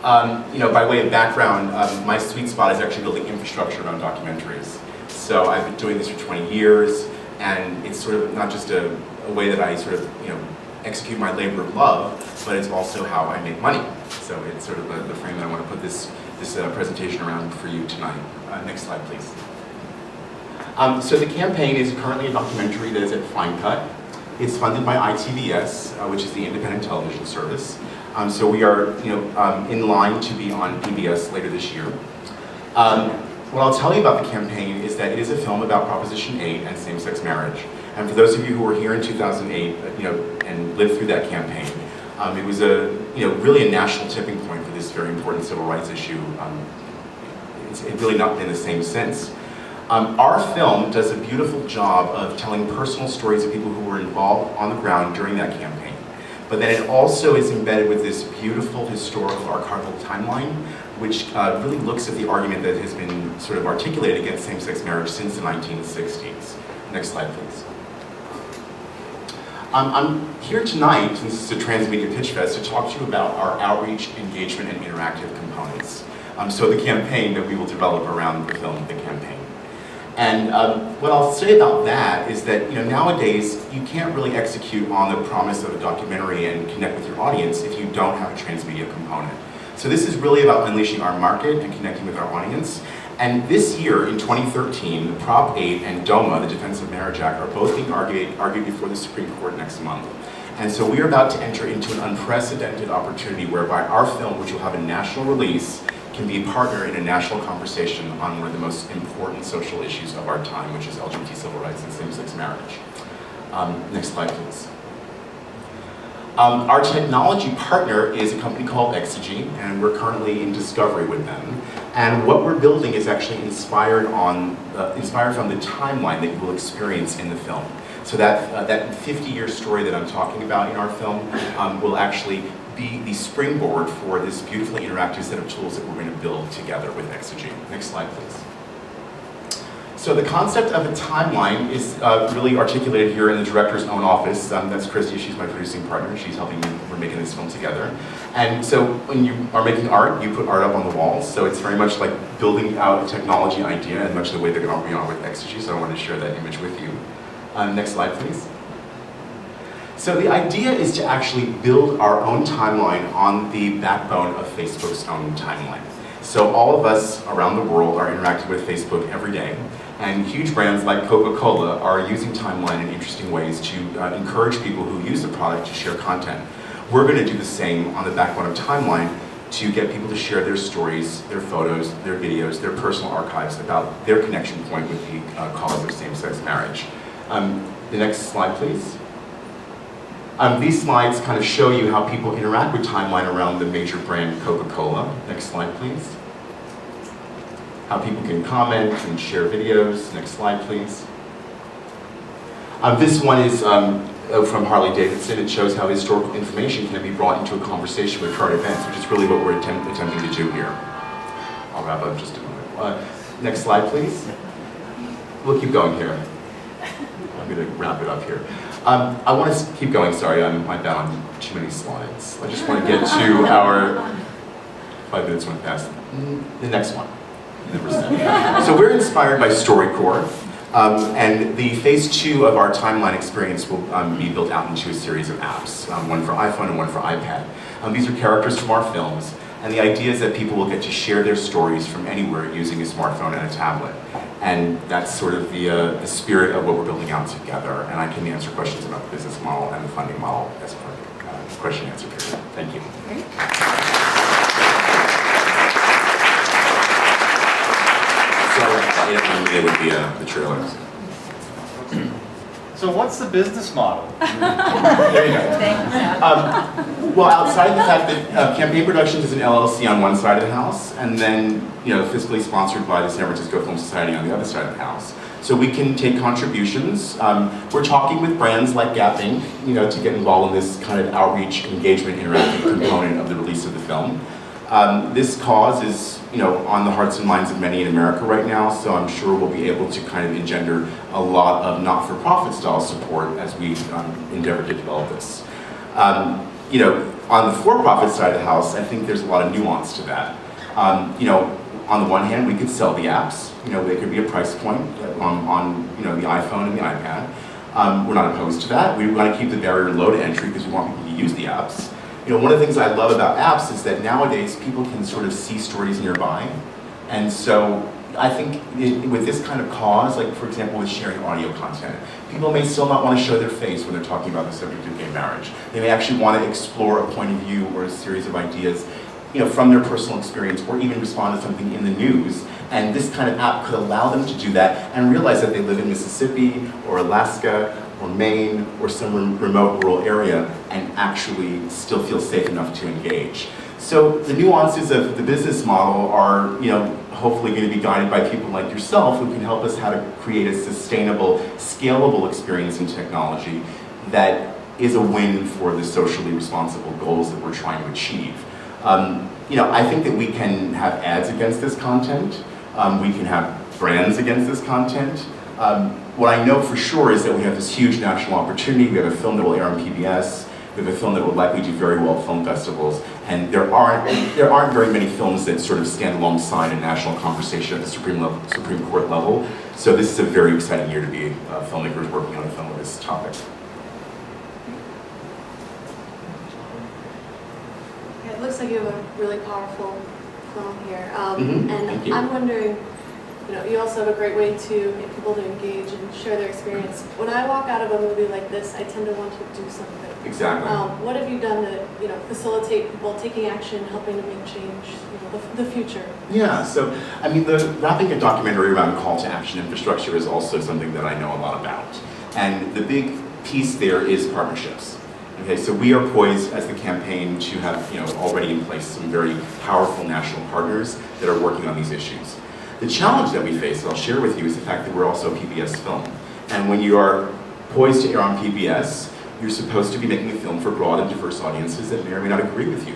S13: By way of background, my sweet spot is actually building infrastructure around documentaries. So I've been doing this for 20 years, and it's sort of not just a way that I sort of, execute my labor of love, but it's also how I make money. So it's sort of the frame that I want to put this presentation around for you tonight. Next slide, please. So The Campaign is currently a documentary that is at Fine Cut. It's funded by ITVS, which is the independent television service. So we are, in line to be on PBS later this year. What I'll tell you about The Campaign is that it is a film about Proposition 8 and same-sex marriage. And for those of you who were here in 2008, and lived through that campaign, it was really a national tipping point for this very important civil rights issue. It's really not been the same since. Our film does a beautiful job of telling personal stories of people who were involved on the ground during that campaign. But then it also is embedded with this beautiful historical archival timeline, which really looks at the argument that has been sort of articulated against same-sex marriage since the 1960s. Next slide, please. I'm here tonight, since this is a Transmedia Pitch Fest, to talk to you about our outreach, engagement, and interactive components. So the campaign that we will develop around the film, The Campaign. And what I'll say about that is that nowadays you can't really execute on the promise of a documentary and connect with your audience if you don't have a transmedia component. So this is really about unleashing our market and connecting with our audience. And this year, in 2013, Prop 8 and DOMA, the Defense of Marriage Act, are both being argued before the Supreme Court next month. And so we are about to enter into an unprecedented opportunity whereby our film, which will have a national release, can be a partner in a national conversation on one of the most important social issues of our time, which is LGBT civil rights and same-sex marriage. Next slide, please. Our technology partner is a company called Exegy, and we're currently in discovery with them. And what we're building is actually inspired from the timeline that you will experience in the film. So that 50-year story that I'm talking about in our film will actually be the springboard for this beautifully interactive set of tools that we're going to build together with Exegy. Next slide, please. So the concept of a timeline is really articulated here in the director's own office. That's Christy, she's my producing partner. She's helping me, we're making this film together. And so when you are making art, you put art up on the walls. So it's very much like building out a technology idea in much the way that we are with Exegy. So I wanted to share that image with you. Next slide, please. So the idea is to actually build our own timeline on the backbone of Facebook's own timeline. So all of us around the world are interacting with Facebook every day. And huge brands like Coca-Cola are using timeline in interesting ways to encourage people who use the product to share content. We're going to do the same on the backbone of timeline to get people to share their stories, their photos, their videos, their personal archives about their connection point with the cause of same-sex marriage. The next slide, please. These slides kind of show you how people interact with Timeline around the major brand Coca-Cola. Next slide, please. How people can comment and share videos. Next slide, please. This one is from Harley Davidson. It shows how historical information can be brought into a conversation with current events, which is really what we're attempting to do here. I'll wrap up just a moment. Next slide, please. We'll keep going here. I'm going to wrap it up here. I want to keep going. Sorry, I'm bad on too many slides. I just want to get to our 5 minutes went past. The next one. Number 7. So we're inspired by StoryCorps. And the phase 2 of our Timeline experience will be built out into a series of apps, one for iPhone and one for iPad. These are characters from our films, and the idea is that people will get to share their stories from anywhere using a smartphone and a tablet. And that's sort of the spirit of what we're building out together. And I can answer questions about the business model and the funding model as part of the question and answer period. Thank you.
S1: Great.
S13: It would be the trailer.
S3: So what's the business model?
S13: There you go. Well, outside the fact that Campaign Productions is an LLC on one side of the house, and then fiscally sponsored by the San Francisco Film Society on the other side of the house. So we can take contributions. We're talking with brands like Gap Inc., to get involved in this kind of outreach, engagement, interactive component of the release of the film. This cause is, on the hearts and minds of many in America right now, so I'm sure we'll be able to kind of engender a lot of not-for-profit style support as we endeavor to develop this. On the for-profit side of the house, I think there's a lot of nuance to that. On the one hand, we could sell the apps. They could be a price point on the iPhone and the iPad. We're not opposed to that. We want to keep the barrier low to entry because we want people to use the apps. One of the things I love about apps is that nowadays people can sort of see stories nearby. And so I think with this kind of cause, like for example with sharing audio content, people may still not want to show their face when they're talking about the subject of gay marriage. They may actually want to explore a point of view or a series of ideas from their personal experience, or even respond to something in the news. And this kind of app could allow them to do that and realize that they live in Mississippi or Alaska or Maine or some remote rural area and actually still feel safe enough to engage. So the nuances of the business model are, hopefully going to be guided by people like yourself who can help us how to create a sustainable, scalable experience in technology that is a win for the socially responsible goals that we're trying to achieve. I think that we can have ads against this content. We can have brands against this content. What I know for sure is that we have this huge national opportunity. We have a film that will air on PBS. We have a film that will likely do very well at film festivals. And there aren't very many films that sort of stand alongside a national conversation at the Supreme Court level. So this is a very exciting year to be filmmakers working on a film with this topic.
S7: It looks like you have a really powerful film here.
S13: Thank
S7: And
S13: you.
S7: I'm wondering, you also have a great way to get people to engage and share their experience. When I walk out of a movie like this, I tend to want to do something.
S13: Exactly.
S7: What have you done to, facilitate people taking action, helping to make change, the future?
S13: Yeah, so, wrapping a documentary around call to action infrastructure is also something that I know a lot about. And the big piece there is partnerships. Okay, so we are poised as the campaign to have, already in place some very powerful national partners that are working on these issues. The challenge that we face, that I'll share with you, is the fact that we're also a PBS film. And when you are poised to air on PBS, you're supposed to be making a film for broad and diverse audiences that may or may not agree with you.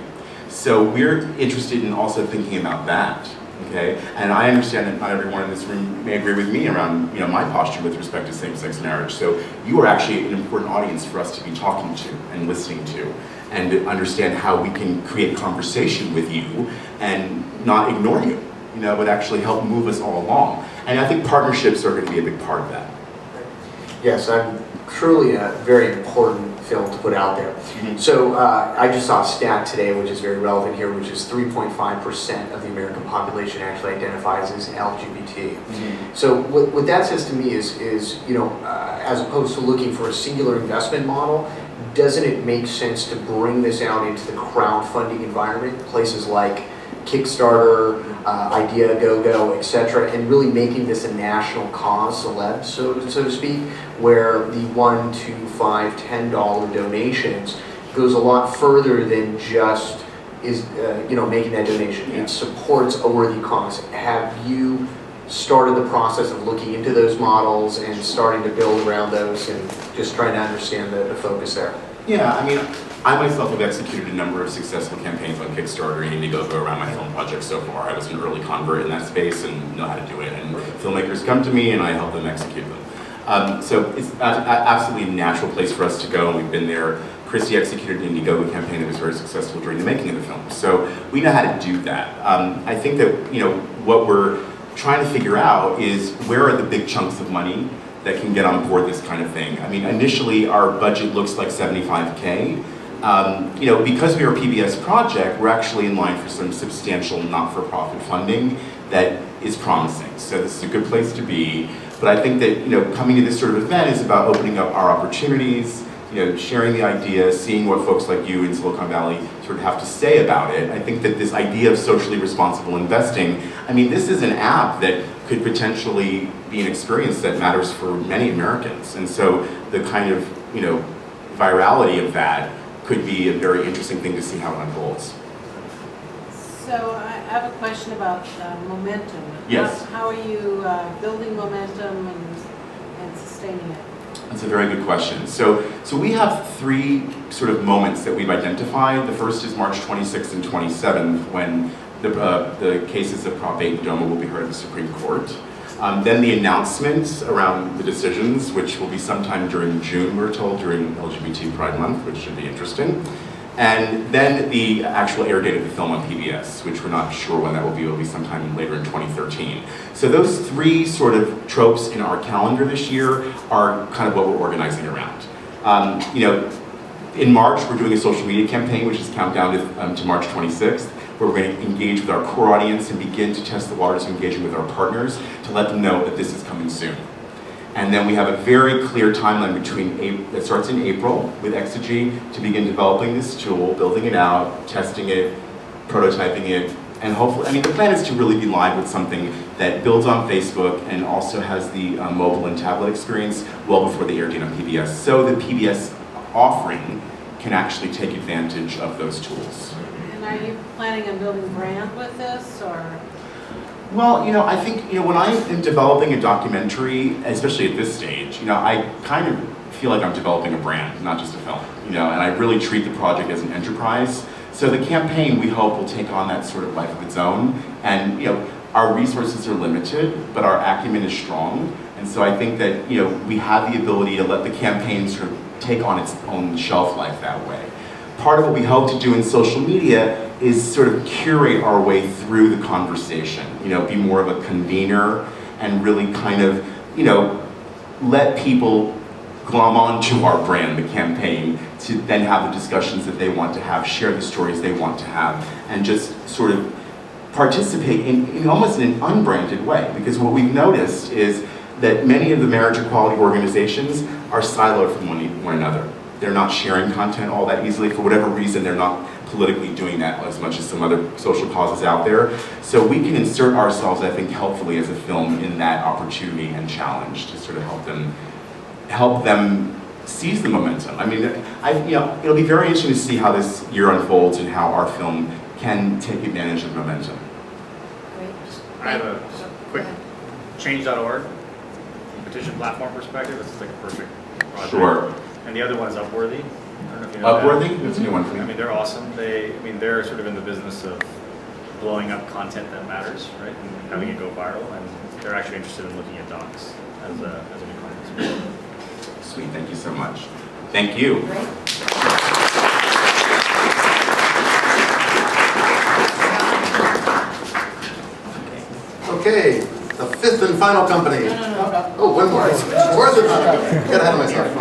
S13: So we're interested in also thinking about that, okay? And I understand that not everyone in this room may agree with me around, my posture with respect to same-sex marriage. So you are actually an important audience for us to be talking to and listening to, and to understand how we can create conversation with you and not ignore you. But actually help move us all along. And I think partnerships are going to be a big part of that.
S8: Yes, truly a very important film to put out there.
S13: Mm-hmm.
S8: So I just saw a stat today, which is very relevant here, which is 3.5% of the American population actually identifies as LGBT.
S13: Mm-hmm.
S8: So what that says to me is as opposed to looking for a singular investment model, doesn't it make sense to bring this out into the crowdfunding environment, places like Kickstarter, Idea-Go-Go, etc., and really making this a national cause celeb, so to speak, where the $1, $2, $5, $10 donations goes a lot further than just making that donation. It supports a worthy cause. Have you started the process of looking into those models and starting to build around those and just trying to understand the focus there?
S13: Yeah, I mean, I myself have executed a number of successful campaigns on Kickstarter and Indiegogo around my film project so far. I was an early convert in that space and know how to do it. And filmmakers come to me and I help them execute them. So it's absolutely a natural place for us to go, and we've been there. Christy executed an Indiegogo campaign that was very successful during the making of the film. So we know how to do that. I think that, what we're trying to figure out is where are the big chunks of money that can get on board this kind of thing. I mean, initially our budget looks like $75K. Because we are a PBS project, we're actually in line for some substantial not-for-profit funding that is promising. So this is a good place to be. But I think that, coming to this sort of event is about opening up our opportunities, sharing the idea, seeing what folks like you in Silicon Valley sort of have to say about it. I think that this idea of socially responsible investing, I mean, this is an app that could potentially be an experience that matters for many Americans. And so the kind of, virality of that could be a very interesting thing to see how it unfolds.
S5: So I have a question about momentum.
S13: Yes.
S5: How are you building momentum and sustaining it?
S13: That's a very good question. So we have three sort of moments that we've identified. The first is March 26th and 27th, when the cases of Prop 8 and DOMA will be heard at the Supreme Court. Then the announcements around the decisions, which will be sometime during June, we're told, during LGBT Pride Month, which should be interesting. And then the actual air date of the film on PBS, which we're not sure when that will be. It will be sometime later in 2013. So those three sort of tropes in our calendar this year are kind of what we're organizing around. In March, we're doing a social media campaign, which is countdown to March 26th, where we're going to engage with our core audience and begin to test the waters of engaging with our partners to let them know that this is coming soon. And then we have a very clear timeline that starts in April with Exegy to begin developing this tool, building it out, testing it, prototyping it, and hopefully, the plan is to really be live with something that builds on Facebook and also has the mobile and tablet experience well before the air date on PBS, so the PBS offering can actually take advantage of those tools.
S5: And are you planning on building brand with this, or?
S13: Well, I think, when I am developing a documentary, especially at this stage, I kind of feel like I'm developing a brand, not just a film, and I really treat the project as an enterprise. So the campaign, we hope, will take on that sort of life of its own. And, our resources are limited, but our acumen is strong. And so I think that, we have the ability to let the campaign sort of take on its own shelf life that way. Part of what we hope to do in social media is sort of curate our way through the conversation, be more of a convener and really kind of, let people glom onto our brand, the campaign, to then have the discussions that they want to have, share the stories they want to have, and just sort of participate in almost in an unbranded way. Because what we've noticed is that many of the marriage equality organizations are siloed from one another. They're not sharing content all that easily. For whatever reason, they're not politically doing that as much as some other social causes out there. So we can insert ourselves, I think, helpfully as a film in that opportunity and challenge to sort of help them seize the momentum. It'll be very interesting to see how this year unfolds and how our film can take advantage of momentum.
S10: Great.
S6: I have a quick change.org petition platform perspective. This is like a perfect project.
S13: Sure.
S6: And the other one is Upworthy. I don't know if you know
S13: Upworthy?
S6: that.
S13: That's a new one for me.
S6: They're awesome. They're sort of in the business of blowing up content that matters, right? And having it go viral. And they're actually interested in looking at docs as a new content.
S13: Sweet, thank you so much. Thank you.
S4: Okay, the fifth and final company. No. Oh, one more. Fourth and final company. Get ahead of myself.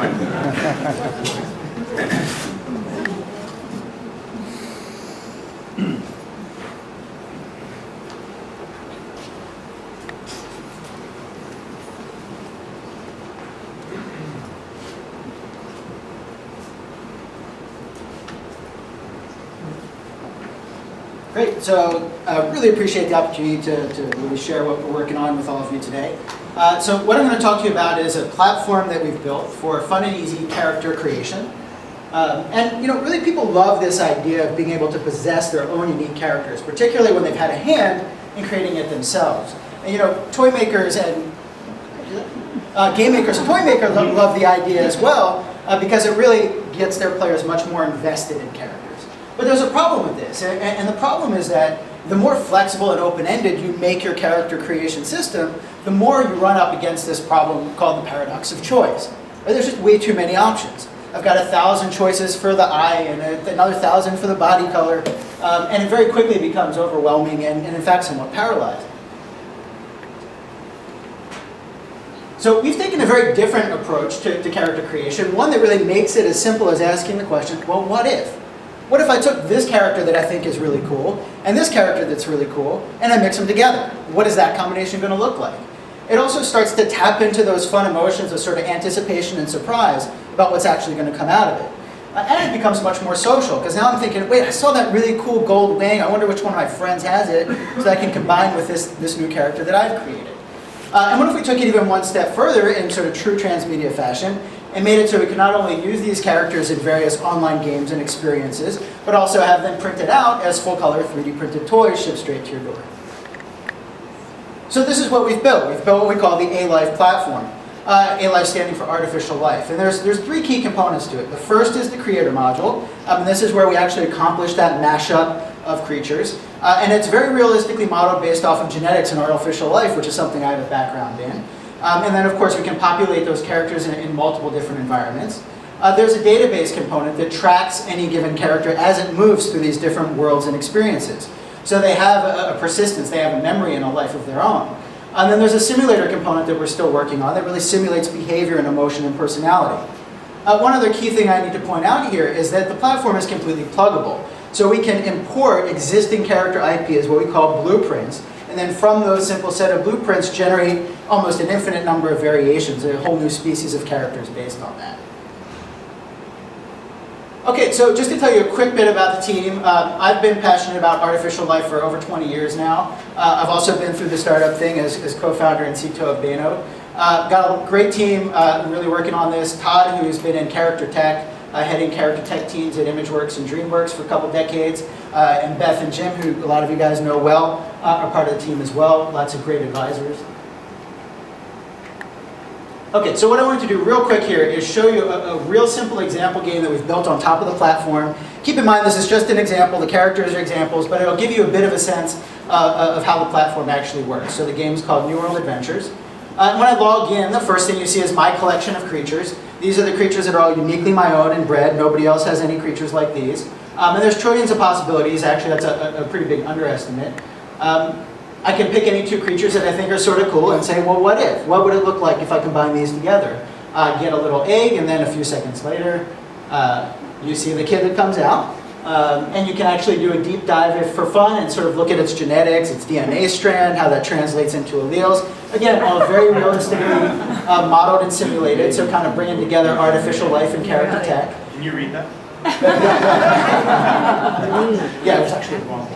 S2: Great. So I really appreciate the opportunity to really share what we're working on with all of you today. So what I'm going to talk to you about is a platform that we've built for fun and easy character creation. And really people love this idea of being able to possess their own unique characters, particularly when they've had a hand in creating it themselves. And toy makers and game makers and toy makers love the idea as well because it really gets their players much more invested in characters. But there's a problem with this, and the problem is that the more flexible and open-ended you make your character creation system, the more you run up against this problem called the paradox of choice. Right? There's just way too many options. I've got 1,000 choices for the eye and another 1,000 for the body color, and it very quickly becomes overwhelming and in fact somewhat paralyzing. So we've taken a very different approach to character creation, one that really makes it as simple as asking the question, well, what if? What if I took this character that I think is really cool, and this character that's really cool, and I mix them together? What is that combination going to look like? It also starts to tap into those fun emotions of sort of anticipation and surprise about what's actually going to come out of it. And it becomes much more social, because now I'm thinking, wait, I saw that really cool gold wing, I wonder which one of my friends has it, so I can combine with this new character that I've created. And what if we took it even one step further in sort of true transmedia fashion, and made it so we can not only use these characters in various online games and experiences, but also have them printed out as full-color 3D printed toys shipped straight to your door. So this is what we've built. We've built what we call the A-Life platform. A-Life standing for artificial life. And there's three key components to it. The first is the creator module. And this is where we actually accomplish that mashup of creatures. And it's very realistically modeled based off of genetics and artificial life, which is something I have a background in. And then, of course, we can populate those characters in multiple different environments. There's a database component that tracks any given character as it moves through these different worlds and experiences. So they have a persistence, they have a memory and a life of their own. And then there's a simulator component that we're still working on that really simulates behavior and emotion and personality. One other key thing I need to point out here is that the platform is completely pluggable. So we can import existing character IP as what we call blueprints, and then from those simple set of blueprints generate almost an infinite number of variations, a whole new species of characters based on that. Okay, so just to tell you a quick bit about the team, I've been passionate about artificial life for over 20 years now. I've also been through the startup thing as co-founder and CTO of Bano. Got a great team really working on this. Todd, who's been in character tech, heading character tech teams at ImageWorks and DreamWorks for a couple decades, and Beth and Jim, who a lot of you guys know well, are part of the team as well. Lots of great advisors. Okay, so what I wanted to do real quick here is show you a real simple example game that we've built on top of the platform. Keep in mind this is just an example, the characters are examples, but it'll give you a bit of a sense of how the platform actually works. So the game is called New World Adventures. When I log in, the first thing you see is my collection of creatures. These are the creatures that are all uniquely my own and bred. Nobody else has any creatures like these. And there's trillions of possibilities. Actually, that's a pretty big underestimate. I can pick any two creatures that I think are sort of cool and say, well, what if? What would it look like if I combine these together? Get a little egg, and then a few seconds later, you see the kid that comes out. And you can actually do a deep dive for fun and sort of look at its genetics, its DNA strand, how that translates into alleles. Again, all very realistically modeled and simulated, so kind of bringing together artificial life and character tech.
S3: Can you read that?
S2: Yeah, it's actually wrong.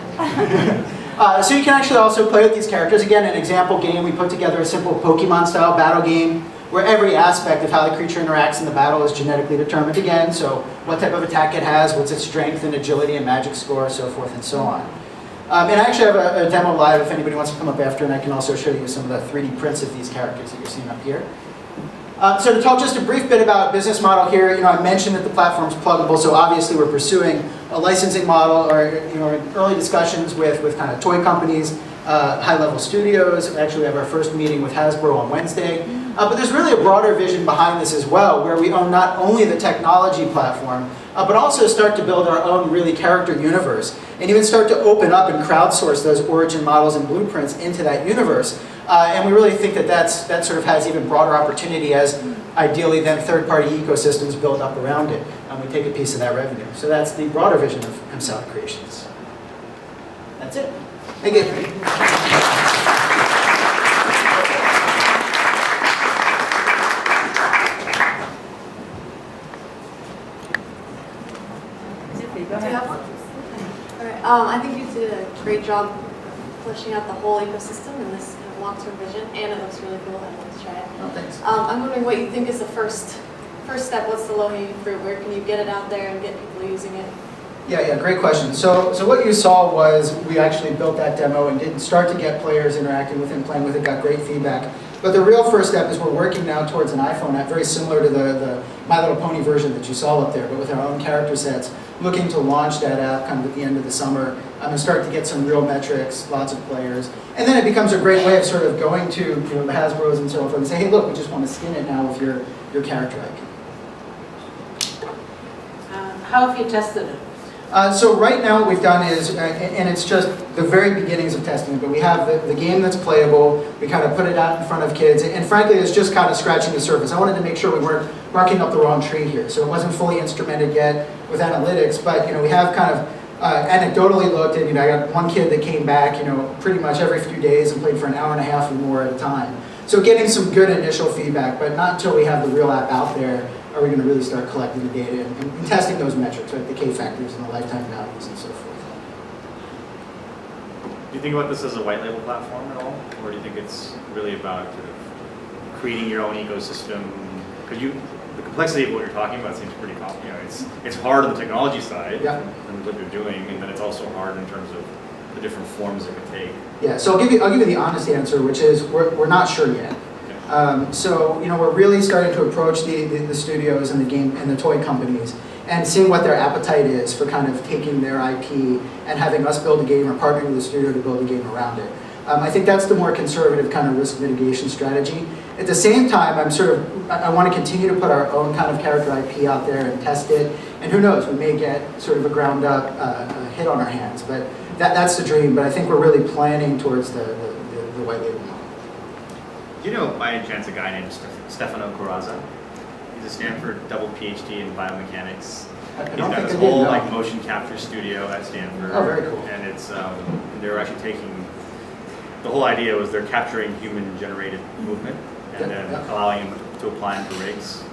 S2: So you can actually also play with these characters. Again, an example game, we put together a simple Pokemon-style battle game where every aspect of how the creature interacts in the battle is genetically determined again. So what type of attack it has, what's its strength and agility and magic score, so forth and so on. And I actually have a demo live if anybody wants to come up after, and I can also show you some of the 3D prints of these characters that you're seeing up here. So to talk just a brief bit about business model here, I mentioned that the platform's pluggable, so obviously we're pursuing a licensing model or in early discussions with kind of toy companies, high-level studios. Actually, we have our first meeting with Hasbro on Wednesday. But there's really a broader vision behind this as well, where we own not only the technology platform, but also start to build our own really character universe, and even start to open up and crowdsource those origin models and blueprints into that universe. And we really think that sort of has even broader opportunity as ideally then third-party ecosystems build up around it, and we take a piece of that revenue. So that's the broader vision of MSALA Creations. That's it. Thank you.
S7: Do you have one? All right. I think you did a great job fleshing out the whole ecosystem in this kind of long-term vision, and it looks really cool. I'd love to try it.
S2: Oh, thanks.
S7: I'm wondering what you think is the first step. What's the low-hanging fruit? Where can you get it out there and get people using it?
S2: Yeah, great question. So what you saw was we actually built that demo and did start to get players interacting with it and playing with it, got great feedback. But the real first step is we're working now towards an iPhone app, very similar to the My Little Pony version that you saw up there, but with our own character sets, looking to launch that app kind of at the end of the summer and start to get some real metrics, lots of players. And then it becomes a great way of sort of going to the Hasbros and so forth and say, hey, look, we just want to skin it now with your character IP.
S5: How have you tested it?
S2: So right now what we've done is, and it's just the very beginnings of testing, but we have the game that's playable, we kind of put it out in front of kids, and frankly it's just kind of scratching the surface. I wanted to make sure we weren't barking up the wrong tree here, so it wasn't fully instrumented yet with analytics, but we have kind of anecdotally looked at, I got one kid that came back, pretty much every few days and played for an hour and a half or more at a time. So getting some good initial feedback, but not until we have the real app out there are we going to really start collecting the data and testing those metrics, right? The K factors and the lifetime values and so forth.
S6: Do you think about this as a white label platform at all? Or do you think it's really about sort of creating your own ecosystem? Because the complexity of what you're talking about seems pretty complex. It's hard on the technology side, and what you're doing, and then it's also hard in terms of the different forms it could take.
S2: Yeah, so I'll give you the honest answer, which is we're not sure yet. So we're really starting to approach the studios and the game and the toy companies and seeing what their appetite is for kind of taking their IP and having us build a game or partnering with the studio to build a game around it. I think that's the more conservative kind of risk mitigation strategy. At the same time, I want to continue to put our own kind of character IP out there and test it. And who knows, we may get sort of a ground up hit on our hands. But that's the dream. But I think we're really planning towards the white label model.
S6: Do you know, by chance, a guy named Stefano Corazza? He's a Stanford double PhD in biomechanics. He's got this whole motion capture studio at Stanford.
S2: Oh, very cool.
S6: And it's they're actually taking, the whole idea was they're capturing human-generated movement and then allowing them to apply them to rigs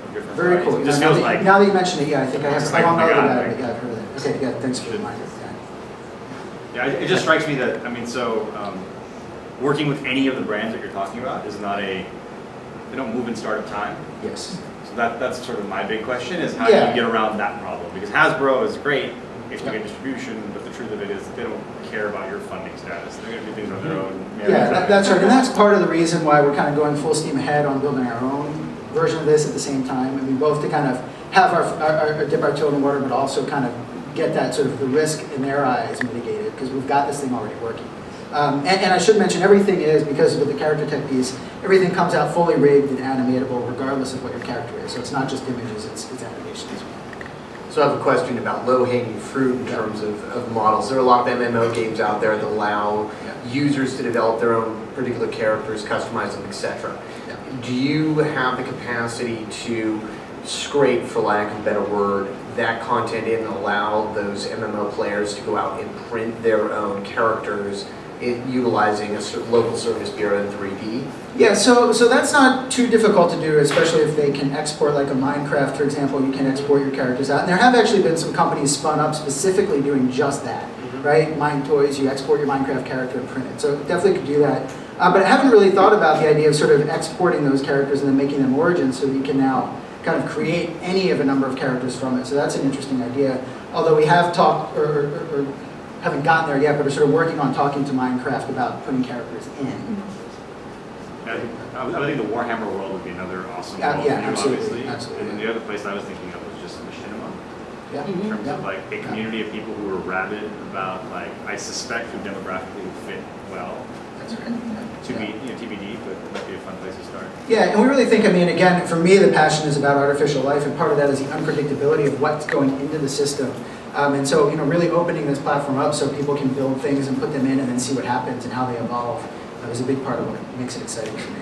S6: of different
S2: Very cool.
S6: It just feels like,
S2: now that you mention it, yeah, I think I have
S6: it's
S2: I don't know
S6: like,
S2: about it, but yeah, I've heard of that. Okay, yeah, thanks for the reminder.
S6: Yeah, it just strikes me that, working with any of the brands that you're talking about is not they don't move in startup time.
S2: Yes.
S6: So that's sort of my big question is how do you get around that problem? Because Hasbro is great if you get distribution, but the truth of it is they don't care about your funding status. They're going to do things on their own.
S2: Yeah, that's right. And that's part of the reason why we're kind of going full steam ahead on building our own version of this at the same time. I mean, both to kind of have our dip our toe in the water, but also kind of get that sort of the risk in their eyes mitigated because we've got this thing already working. And I should mention everything is, because of the character tech piece, everything comes out fully rigged and animatable regardless of what your character is. So it's not just images, it's animation as well.
S8: So I have a question about low-hanging fruit in terms of models. There are a lot of MMO games out there that allow users to develop their own particular characters, customize them, etc. Do you have the capacity to scrape, for lack of a better word, that content in and allow those MMO players to go out and print their own characters utilizing a local service bureau in 3D?
S2: Yeah, so that's not too difficult to do, especially if they can export, like a Minecraft, for example, you can export your characters out. And there have actually been some companies spun up specifically doing just that, right? Mind Toys, you export your Minecraft character and print it. So definitely could do that. But I haven't really thought about the idea of sort of exporting those characters and then making them origins so you can now kind of create any of a number of characters from it. So that's an interesting idea. Although we have talked, or haven't gotten there yet, but are sort of working on talking to Minecraft about putting characters in.
S6: I think the Warhammer world would be another awesome world for you, obviously. And then the other place I was thinking of was just machinima.
S2: Yeah.
S6: In terms of like a community of people who are rabid about, like, I suspect who demographically would fit well.
S2: That's right.
S6: TBD, but it might be a fun place to start.
S2: Yeah, and we really think, I mean, again, for me, the passion is about artificial life, and part of that is the unpredictability of what's going into the system. And so, really opening this platform up so people can build things and put them in and then see what happens and how they evolve is a big part of what makes it exciting for me.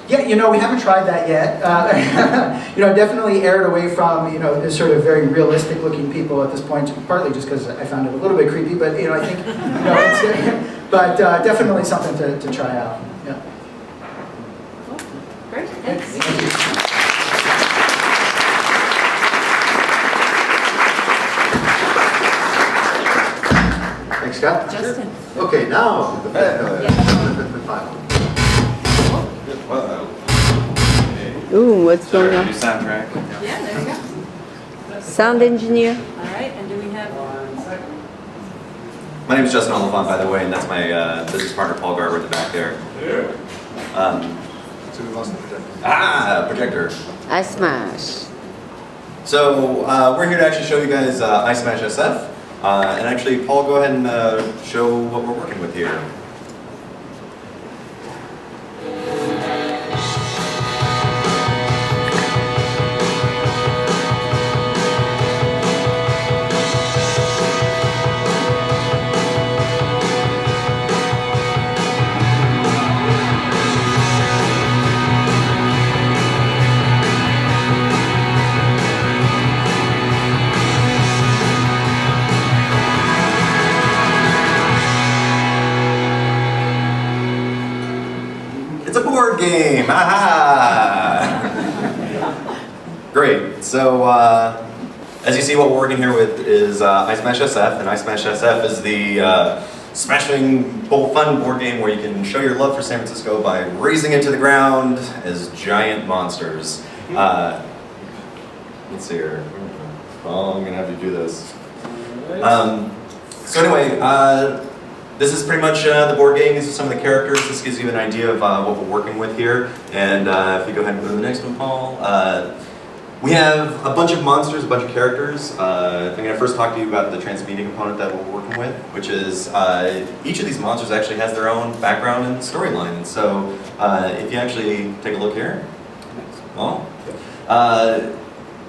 S2: Yeah, we haven't tried that yet. Definitely erred away from, this sort of very realistic looking people at this point, partly just because I found it a little bit creepy, but, I think, it's, but definitely something to try out. Yeah.
S7: Great, thanks.
S2: Thank you.
S4: Scott?
S1: Justin.
S4: Okay, now the final.
S9: Ooh, what's going
S3: New
S9: on?
S3: soundtrack.
S1: Yeah, there you go.
S9: Sound engineer.
S1: All right, and do we have?
S22: My name is Justin Oliphant, by the way, and that's my business partner, Paul Garber, in the back there.
S4: So we lost the projector.
S22: Projector.
S9: I smash.
S22: So we're here to actually show you guys iSmash SF. And actually, Paul, go ahead and show what we're working with here. It's a board game! Aha! Great. So, as you see, what we're working here with is iSmash SF, and iSmash SF is the smashing, fun board game where you can show your love for San Francisco by razing it to the ground as giant monsters. Let's see here. Oh, I'm gonna have you do this. So anyway, this is pretty much the board game. These are some of the characters. This gives you an idea of what we're working with here. And if you go ahead and go to the next one, Paul. We have a bunch of monsters, a bunch of characters. I'm going to first talk to you about the transmedia component that we're working with, which is each of these monsters actually has their own background and storyline. And so if you actually take a look here, well,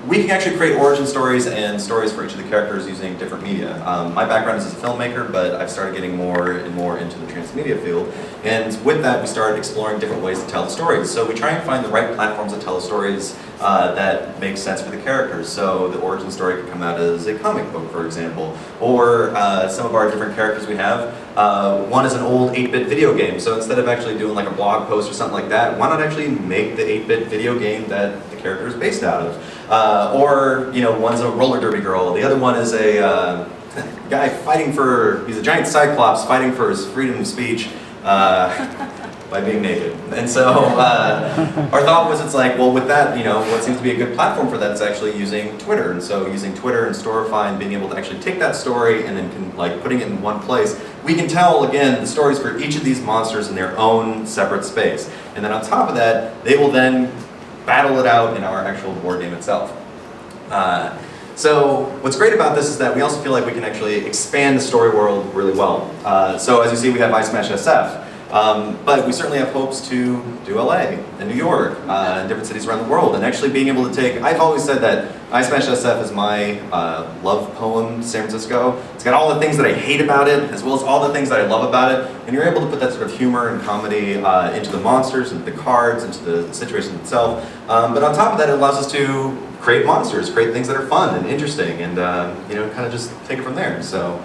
S22: we can actually create origin stories and stories for each of the characters using different media. My background is as a filmmaker, but I've started getting more and more into the transmedia field. And with that, we started exploring different ways to tell the stories. So we try and find the right platforms to tell the stories that make sense for the characters. So the origin story could come out as a comic book, for example. Or some of our different characters we have, one is an old 8-bit video game. So instead of actually doing like a blog post or something like that, why not actually make the 8-bit video game that the character is based out of? Or, you know, one's a roller derby girl. The other one is a guy fighting for, he's a giant cyclops fighting for his freedom of speech by being naked. And so our thought was, it's like, well, with that, you know, what seems to be a good platform for that is actually using Twitter. And so using Twitter and Storify and being able to actually take that story and then like putting it in one place, we can tell, again, the stories for each of these monsters in their own separate space. And then on top of that, they will then battle it out in our actual board game itself. So what's great about this is that we also feel like we can actually expand the story world really well. So as you see, we have iSmash SF, but we certainly have hopes to do LA and New York and different cities around the world. And actually being able to take, I've always said that iSmash SF is my love poem to San Francisco. It's got all the things that I hate about it, as well as all the things that I love about it. And you're able to put that sort of humor and comedy into the monsters, into the cards, into the situation itself. But on top of that, it allows us to create monsters, create things that are fun and interesting, and you know, kind of just take it from there. So.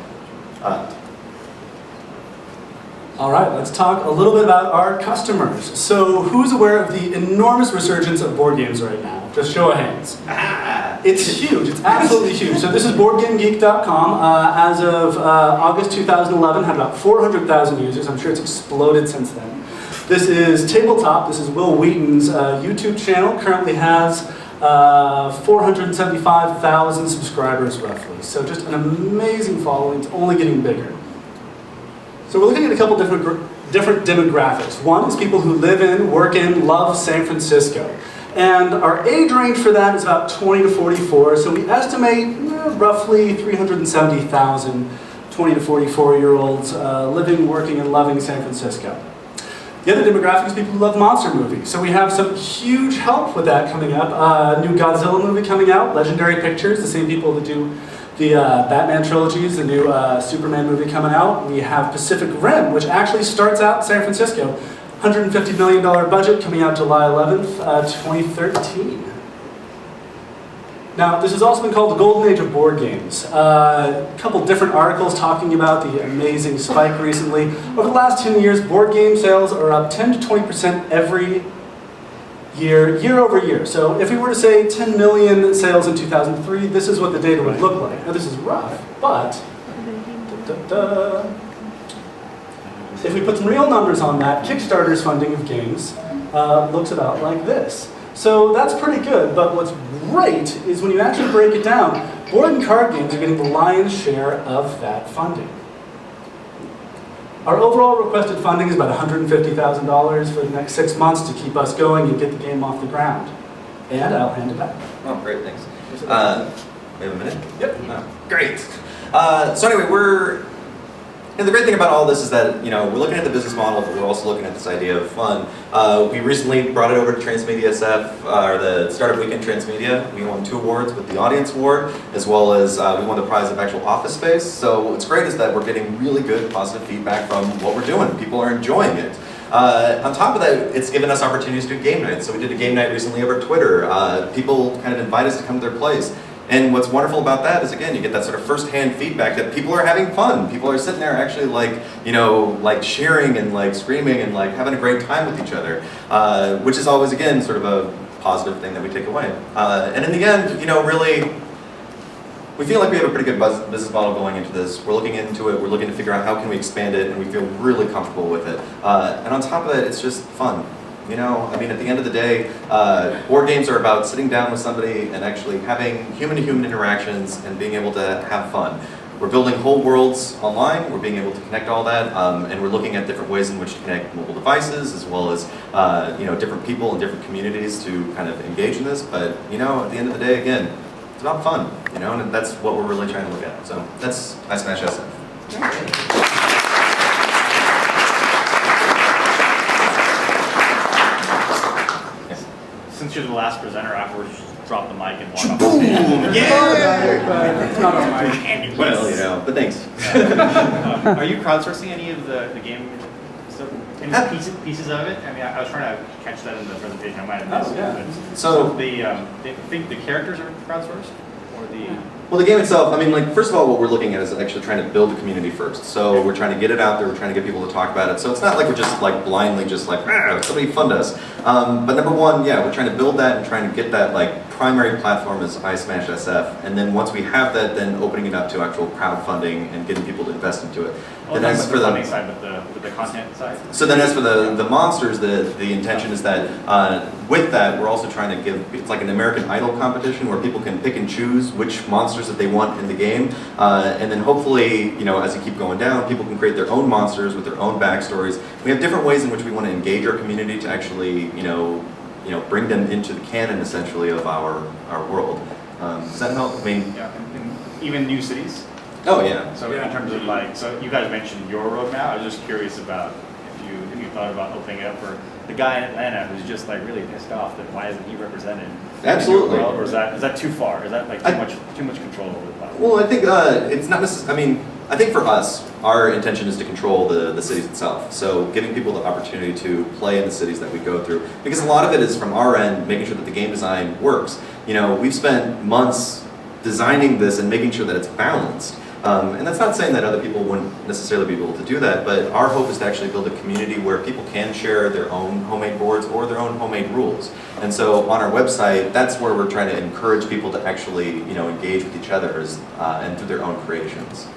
S23: All right, let's talk a little bit about our customers. So who's aware of the enormous resurgence of board games right now? Just show of hands. It's huge, it's absolutely huge. So this is BoardGameGeek.com. As of August 2011, had about 400,000 users. I'm sure it's exploded since then. This is Tabletop. This is Will Wheaton's YouTube channel. Currently has 475,000 subscribers roughly. So just an amazing following. It's only getting bigger. So we're looking at a couple different demographics. One is people who live in, work in, love San Francisco. And our age range for that is about 20 to 44. So we estimate roughly 370,000 20 to 44-year-olds living, working, and loving San Francisco. The other demographic is people who love monster movies. So we have some huge help with that coming up. New Godzilla movie coming out, Legendary Pictures, the same people that do the Batman trilogies, the new Superman movie coming out. We have Pacific Rim, which actually starts out in San Francisco. $150 million budget, coming out July 11th, 2013. Now, this has also been called the golden age of board games. A couple different articles talking about the amazing spike recently. Over the last 10 years, board game sales are up 10 to 20% every year, year over year. So if we were to say 10 million sales in 2003, this is what the data would look like. Now this is rough, but If we put some real numbers on that, Kickstarter's funding of games looks about like this. So that's pretty good, but what's great is when you actually break it down, board and card games are getting the lion's share of that funding. Our overall requested funding is about $150,000 for the next 6 months to keep us going and get the game off the ground. And I'll hand it back.
S22: Oh, great, thanks. We have a minute?
S23: Yep.
S22: Oh, great. So anyway, and the great thing about all this is that, we're looking at the business model, but we're also looking at this idea of fun. We recently brought it over to Transmedia SF, or the Startup Weekend Transmedia. We won 2 awards with the Audience Award, as well as we won the prize of actual office space. So what's great is that we're getting really good, positive feedback from what we're doing. People are enjoying it. On top of that, it's given us opportunities to do game nights. So we did a game night recently over Twitter. People kind of invite us to come to their place. And what's wonderful about that is, again, you get that sort of first-hand feedback that people are having fun. People are sitting there actually like cheering and like screaming and like having a great time with each other, which is always, again, sort of a positive thing that we take away. And in the end, really, we feel like we have a pretty good business model going into this. We're looking into it. We're looking to figure out how can we expand it, and we feel really comfortable with it. And on top of that, it's just fun. At the end of the day, board games are about sitting down with somebody and actually having human-to-human interactions and being able to have fun. We're building whole worlds online. We're being able to connect all that, and we're looking at different ways in which to connect mobile devices, as well as different people and different communities to kind of engage in this. But at the end of the day, again, it's about fun. And that's what we're really trying to look at. So that's I Smash SF.
S6: Since you're the last presenter, afterwards, just drop the mic and walk off the stage.
S22: Yeah!
S23: It's not on mic.
S22: Well, but thanks.
S6: Are you crowdsourcing any of the game stuff? Any pieces of it? I was trying to catch that in the presentation. I might have missed it.
S22: So
S6: the characters are crowdsourced, or the?
S22: Well, the game itself, first of all, what we're looking at is actually trying to build a community first. So we're trying to get it out there, we're trying to get people to talk about it. So it's not like we're just blindly somebody fund us. But number one, yeah, we're trying to build that and trying to get that primary platform as I Smash SF. And then once we have that, then opening it up to actual crowdfunding and getting people to invest into it.
S6: Then as for the funding side, but the content side?
S22: So then as for the monsters, the intention is that with that, we're also trying to give, it's like an American Idol competition where people can pick and choose which monsters that they want in the game. And then hopefully, as you keep going down, people can create their own monsters with their own backstories. We have different ways in which we want to engage our community to actually, bring them into the canon, essentially, of our world. Does that help?
S6: Yeah, and even new cities?
S22: Oh, yeah.
S6: So in terms of so you guys mentioned your roadmap. I was just curious about if you thought about opening it up for the guy in Atlanta who's just really pissed off that why isn't he represented?
S22: Absolutely.
S6: In your world, or is that too far? Is that too much control over the platform?
S22: Well, I think it's not necessarily. I think for us, our intention is to control the cities itself. So giving people the opportunity to play in the cities that we go through, because a lot of it is from our end, making sure that the game design works. We've spent months designing this and making sure that it's balanced. And that's not saying that other people wouldn't necessarily be able to do that, but our hope is to actually build a community where people can share their own homemade boards or their own homemade rules. And so on our website, that's where we're trying to encourage people to actually, engage with each other and do their own creations.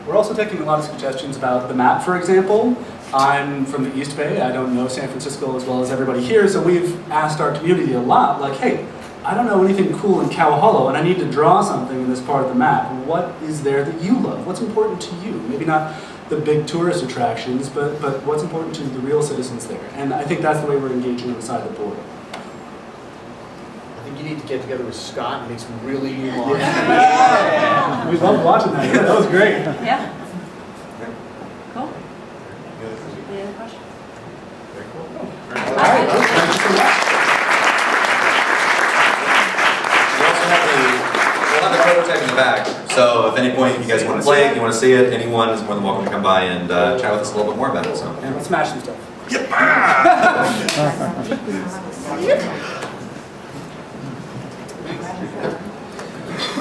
S23: We're also taking a lot of suggestions about the map, for example. I'm from the East Bay. I don't know San Francisco as well as everybody here, so we've asked our community a lot, hey, I don't know anything cool in Cow Hollow, and I need to draw something in this part of the map. What is there that you love? What's important to you? Maybe not the big tourist attractions, but what's important to the real citizens there? And I think that's the way we're engaging inside the board.
S2: I think you need to get together with Scott and make some really new launches.
S23: Yeah. We loved watching that. Yeah, that was great.
S1: Yeah. Cool. Any other questions?
S23: Very cool. All right. Thank you so much.
S22: We'll have the prototype in the back, so if at any point you guys want to play it, you want to see it, anyone is more than welcome to come by and chat with us a little bit more about it. So yeah.
S23: Let's smash some stuff.
S22: Yep.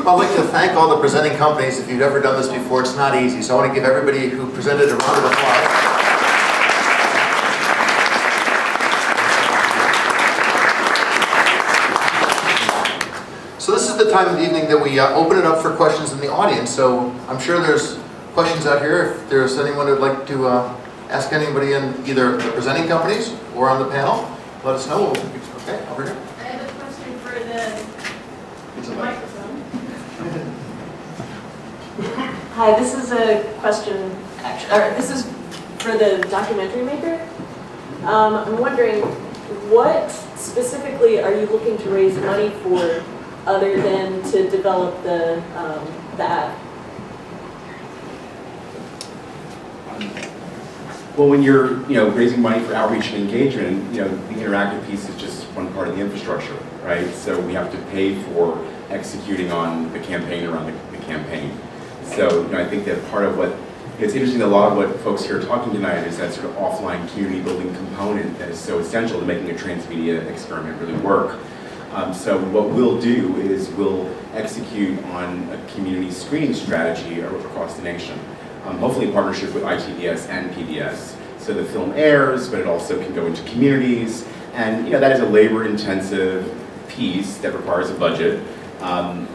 S4: I'd like to thank all the presenting companies. If you've ever done this before, it's not easy. So I want to give everybody who presented a round of applause. So this is the time of the evening that we open it up for questions in the audience. So I'm sure there's questions out here. If there's anyone who'd like to ask anybody in either the presenting companies or on the panel, let us know. Okay, over here.
S11: I have a question for the microphone. Hi, this is a question, this is for the documentary maker. I'm wondering, what specifically are you looking to raise money for, other than to develop the app?
S13: Well, when you're raising money for outreach and engagement, the interactive piece is just one part of the infrastructure, right? So we have to pay for executing on the campaign around the campaign. So I think that part of what it's interesting that a lot of what folks here are talking tonight is that sort of offline community building component that is so essential to making a transmedia experiment really work. So what we'll do is we'll execute on a community screening strategy across the nation. Hopefully in partnership with ITDS and PBS. So the film airs, but it also can go into communities. And that is a labor-intensive piece that requires a budget.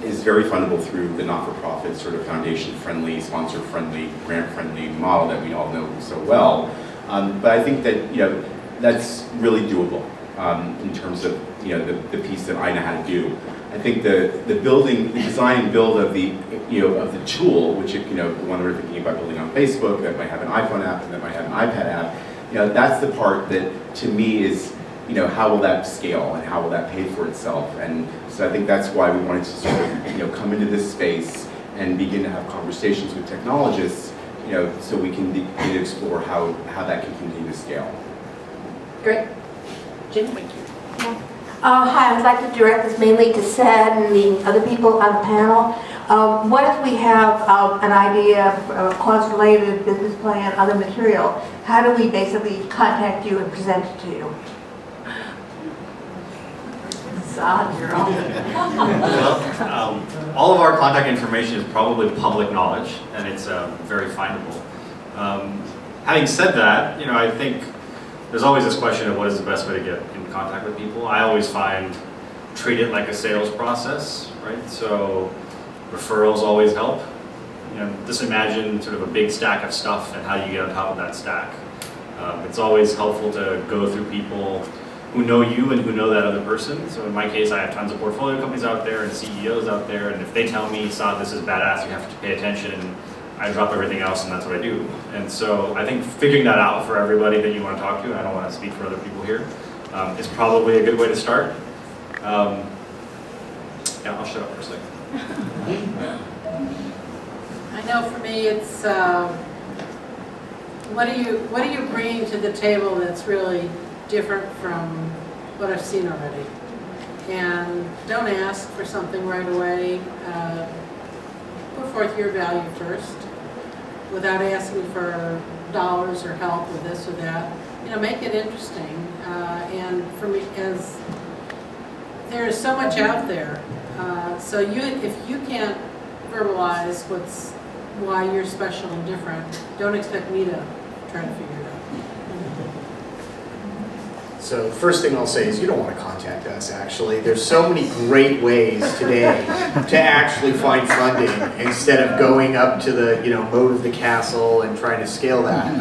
S13: Is very fundable through the not-for-profit sort of foundation-friendly, sponsor-friendly, grant-friendly model that we all know so well. But I think that that's really doable in terms of the piece that I know how to do. I think the design and build of the of the tool, which the one we're thinking about building on Facebook, that might have an iPhone app and that might have an iPad app. That's the part that to me is how will that scale and how will that pay for itself? And so I think that's why we wanted to sort of come into this space and begin to have conversations with technologists, so we can begin to explore how that can continue to scale.
S11: Great. Jim, thank you.
S12: Hi, I'd like to direct this mainly to Sad and the other people on the panel. What if we have an idea of a cost-related business plan, other material? How do we basically contact you and present it to you? You're on.
S6: Well, all of our contact information is probably public knowledge, and it's very findable. Having said that, I think there's always this question of what is the best way to get in contact with people. I always treat it like a sales process, right? So referrals always help. Just imagine sort of a big stack of stuff and how you get on top of that stack. It's always helpful to go through people who know you and who know that other person. So in my case, I have tons of portfolio companies out there and CEOs out there, and if they tell me, Saad, this is badass, you have to pay attention, I drop everything else and that's what I do. And so I think figuring that out for everybody that you want to talk to, and I don't want to speak for other people here, is probably a good way to start. Yeah, I'll shut up for a second.
S5: I know for me it's, what are you bringing to the table that's really different from what I've seen already? And don't ask for something right away. Put forth your value first without asking for dollars or help with this or that. Make it interesting. And for me, as there is so much out there, so if you can't verbalize why you're special and different, don't expect me to try to figure it out.
S8: So the first thing I'll say is you don't want to contact us, actually. There's so many great ways today to actually find funding instead of going up to the moat of the castle and trying to scale that.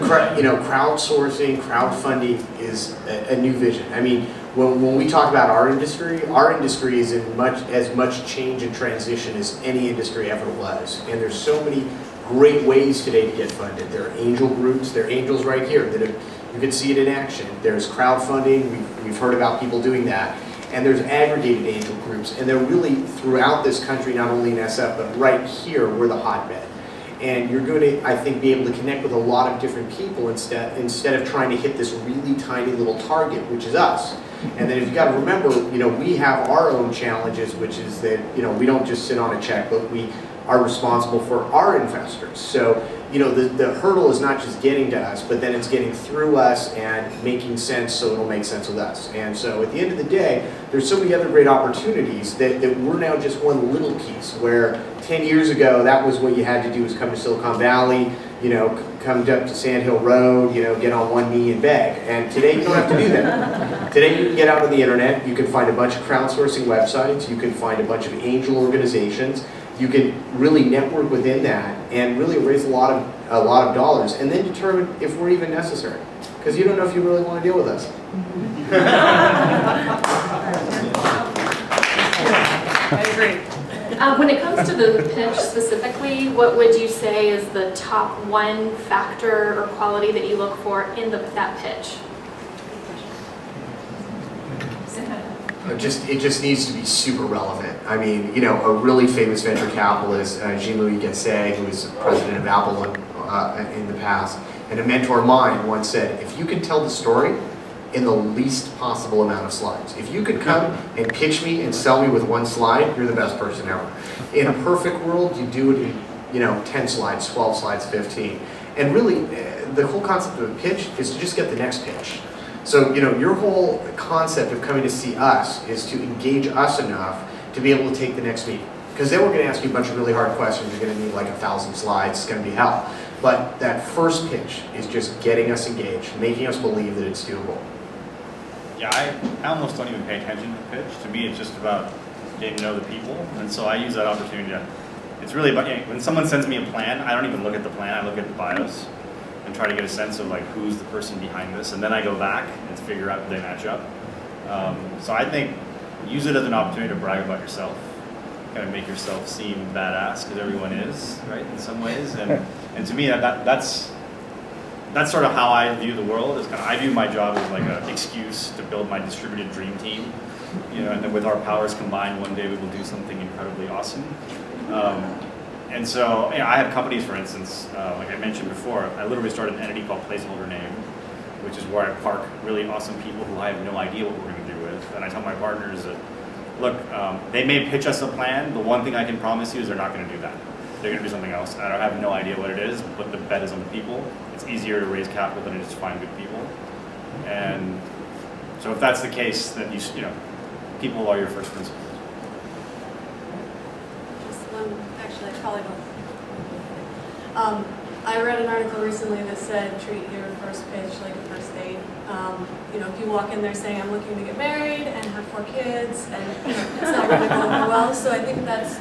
S8: Crowdsourcing, crowdfunding is a new vision. I mean, when we talk about our industry is in as much change and transition as any industry ever was. And there's so many great ways today to get funded. There are angel groups, there are angels right here that you can see it in action. There's crowdfunding, we've heard about people doing that. And there's aggregated angel groups, and they're really throughout this country, not only in SF, but right here, we're the hotbed. And you're going to, I think, be able to connect with a lot of different people instead of trying to hit this really tiny little target, which is us. And then you've got to remember, we have our own challenges, which is that, we don't just sit on a check, but we are responsible for our investors. So, the hurdle is not just getting to us, but then it's getting through us and making sense so it'll make sense with us. And so at the end of the day, there's so many other great opportunities that we're now just one little piece, where 10 years ago, that was what you had to do, was come to Silicon Valley, come up to Sand Hill Road, get on one knee and beg. And today you don't have to do that. Today you can get out on the internet, you can find a bunch of crowdsourcing websites, you can find a bunch of angel organizations, You can really network within that and really raise a lot of dollars, and then determine if we're even necessary. Because you don't know if you really want to deal with us.
S11: I agree.
S15: When it comes to the pitch specifically, what would you say is the top one factor or quality that you look for in that pitch?
S8: It just needs to be super relevant. I mean, you know, a really famous venture capitalist, Jean-Louis Gasset, who was president of Apple in the past, and a mentor of mine once said, if you can tell the story in the least possible amount of slides. If you could come and pitch me and sell me with one slide, you're the best person ever. In a perfect world, you do it in, you know, 10 slides, 12 slides, 15. And really, the whole concept of a pitch is to just get the next pitch. So, you know, your whole concept of coming to see us is to engage us enough to be able to take the next meeting. Because then we're going to ask you a bunch of really hard questions. You're going to need like 1,000 slides. It's going to be hell. But that first pitch is just getting us engaged, making us believe that it's doable.
S6: Yeah, I almost don't even pay attention to the pitch. To me, it's just about getting to know the people. And so I use that opportunity to, it's really about, when someone sends me a plan, I don't even look at the plan, I look at the bios and try to get a sense of like who's the person behind this. And then I go back and figure out if they match up. So I think use it as an opportunity to brag about yourself, kind of make yourself seem badass, because everyone is, right, in some ways. And to me, that's sort of how I view the world. Is kind of, I view my job as like an excuse to build my distributed dream team. You know, and then with our powers combined, one day we will do something incredibly awesome. And so, you know, I have companies, for instance, like I mentioned before, I literally started an entity called Placeholder Name, which is where I park really awesome people who I have no idea what we're going to do with. And I tell my partners that, look, they may pitch us a plan. The one thing I can promise you is they're not going to do that. They're going to do something else. I have no idea what it is, but the bet is on the people. It's easier to raise capital than it is to find good people. And so if that's the case, then you know, people are your first principles.
S7: Just one, actually, probably both. I read an article recently that said treat your first pitch like a first date. You know, if you walk in there saying I'm looking to get married and have 4 kids, and you know, it's not going to go over well. So I think that's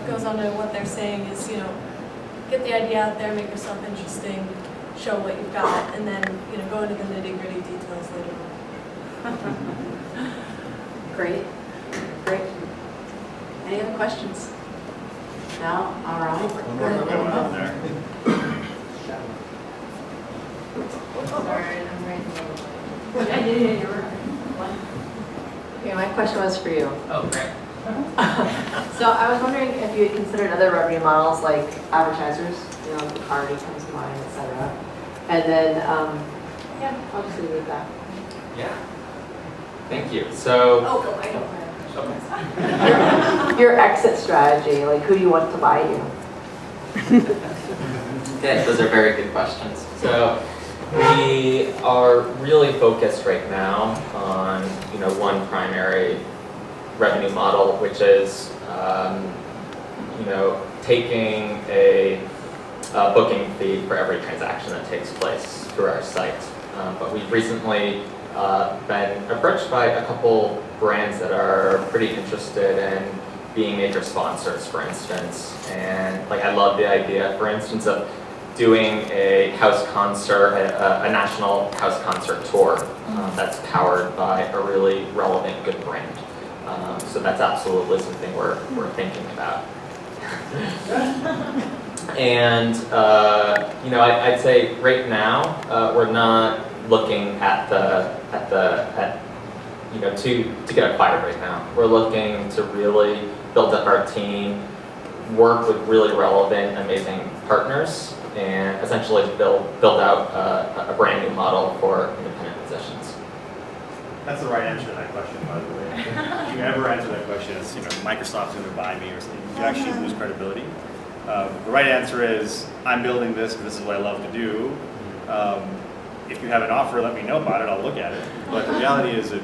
S7: goes on to what they're saying is, you know, get the idea out there, make yourself interesting, show what you've got, and then, you know, go into the nitty-gritty details later on.
S11: Great. Great. Any other questions? No? All right.
S12: Sorry, I'm right
S11: Yeah, you're right.
S12: Okay, my question was for you.
S16: Oh, great.
S12: So I was wondering if you had considered other revenue models like advertisers, you know, the Cardi comes to mind, et cetera. And then, yeah, I'll just leave it at that.
S16: Yeah. Thank you. So.
S12: Oh, go ahead. Your exit strategy, like who do you want to buy you?
S16: Okay, those are very good questions. So we are really focused right now on, you know, one primary revenue model, which is, you know, taking a booking fee for every transaction that takes place through our site. But we've recently been approached by a couple brands that are pretty interested in being major sponsors, for instance. And like, I love the idea, for instance, of doing a house concert, a national house concert tour that's powered by a really relevant, good brand. So that's absolutely something we're thinking about. And you know, I'd say right now we're not looking at you know, to get acquired right now. We're looking to really build up our team, work with really relevant, amazing partners, and essentially build out a brand new model for independent positions.
S6: That's the right answer to that question, by the way. If you ever answer that question as, you know, Microsoft's going to buy me or something, you actually lose credibility. The right answer is, I'm building this because this is what I love to do. If you have an offer, let me know about it, I'll look at it. But the reality is that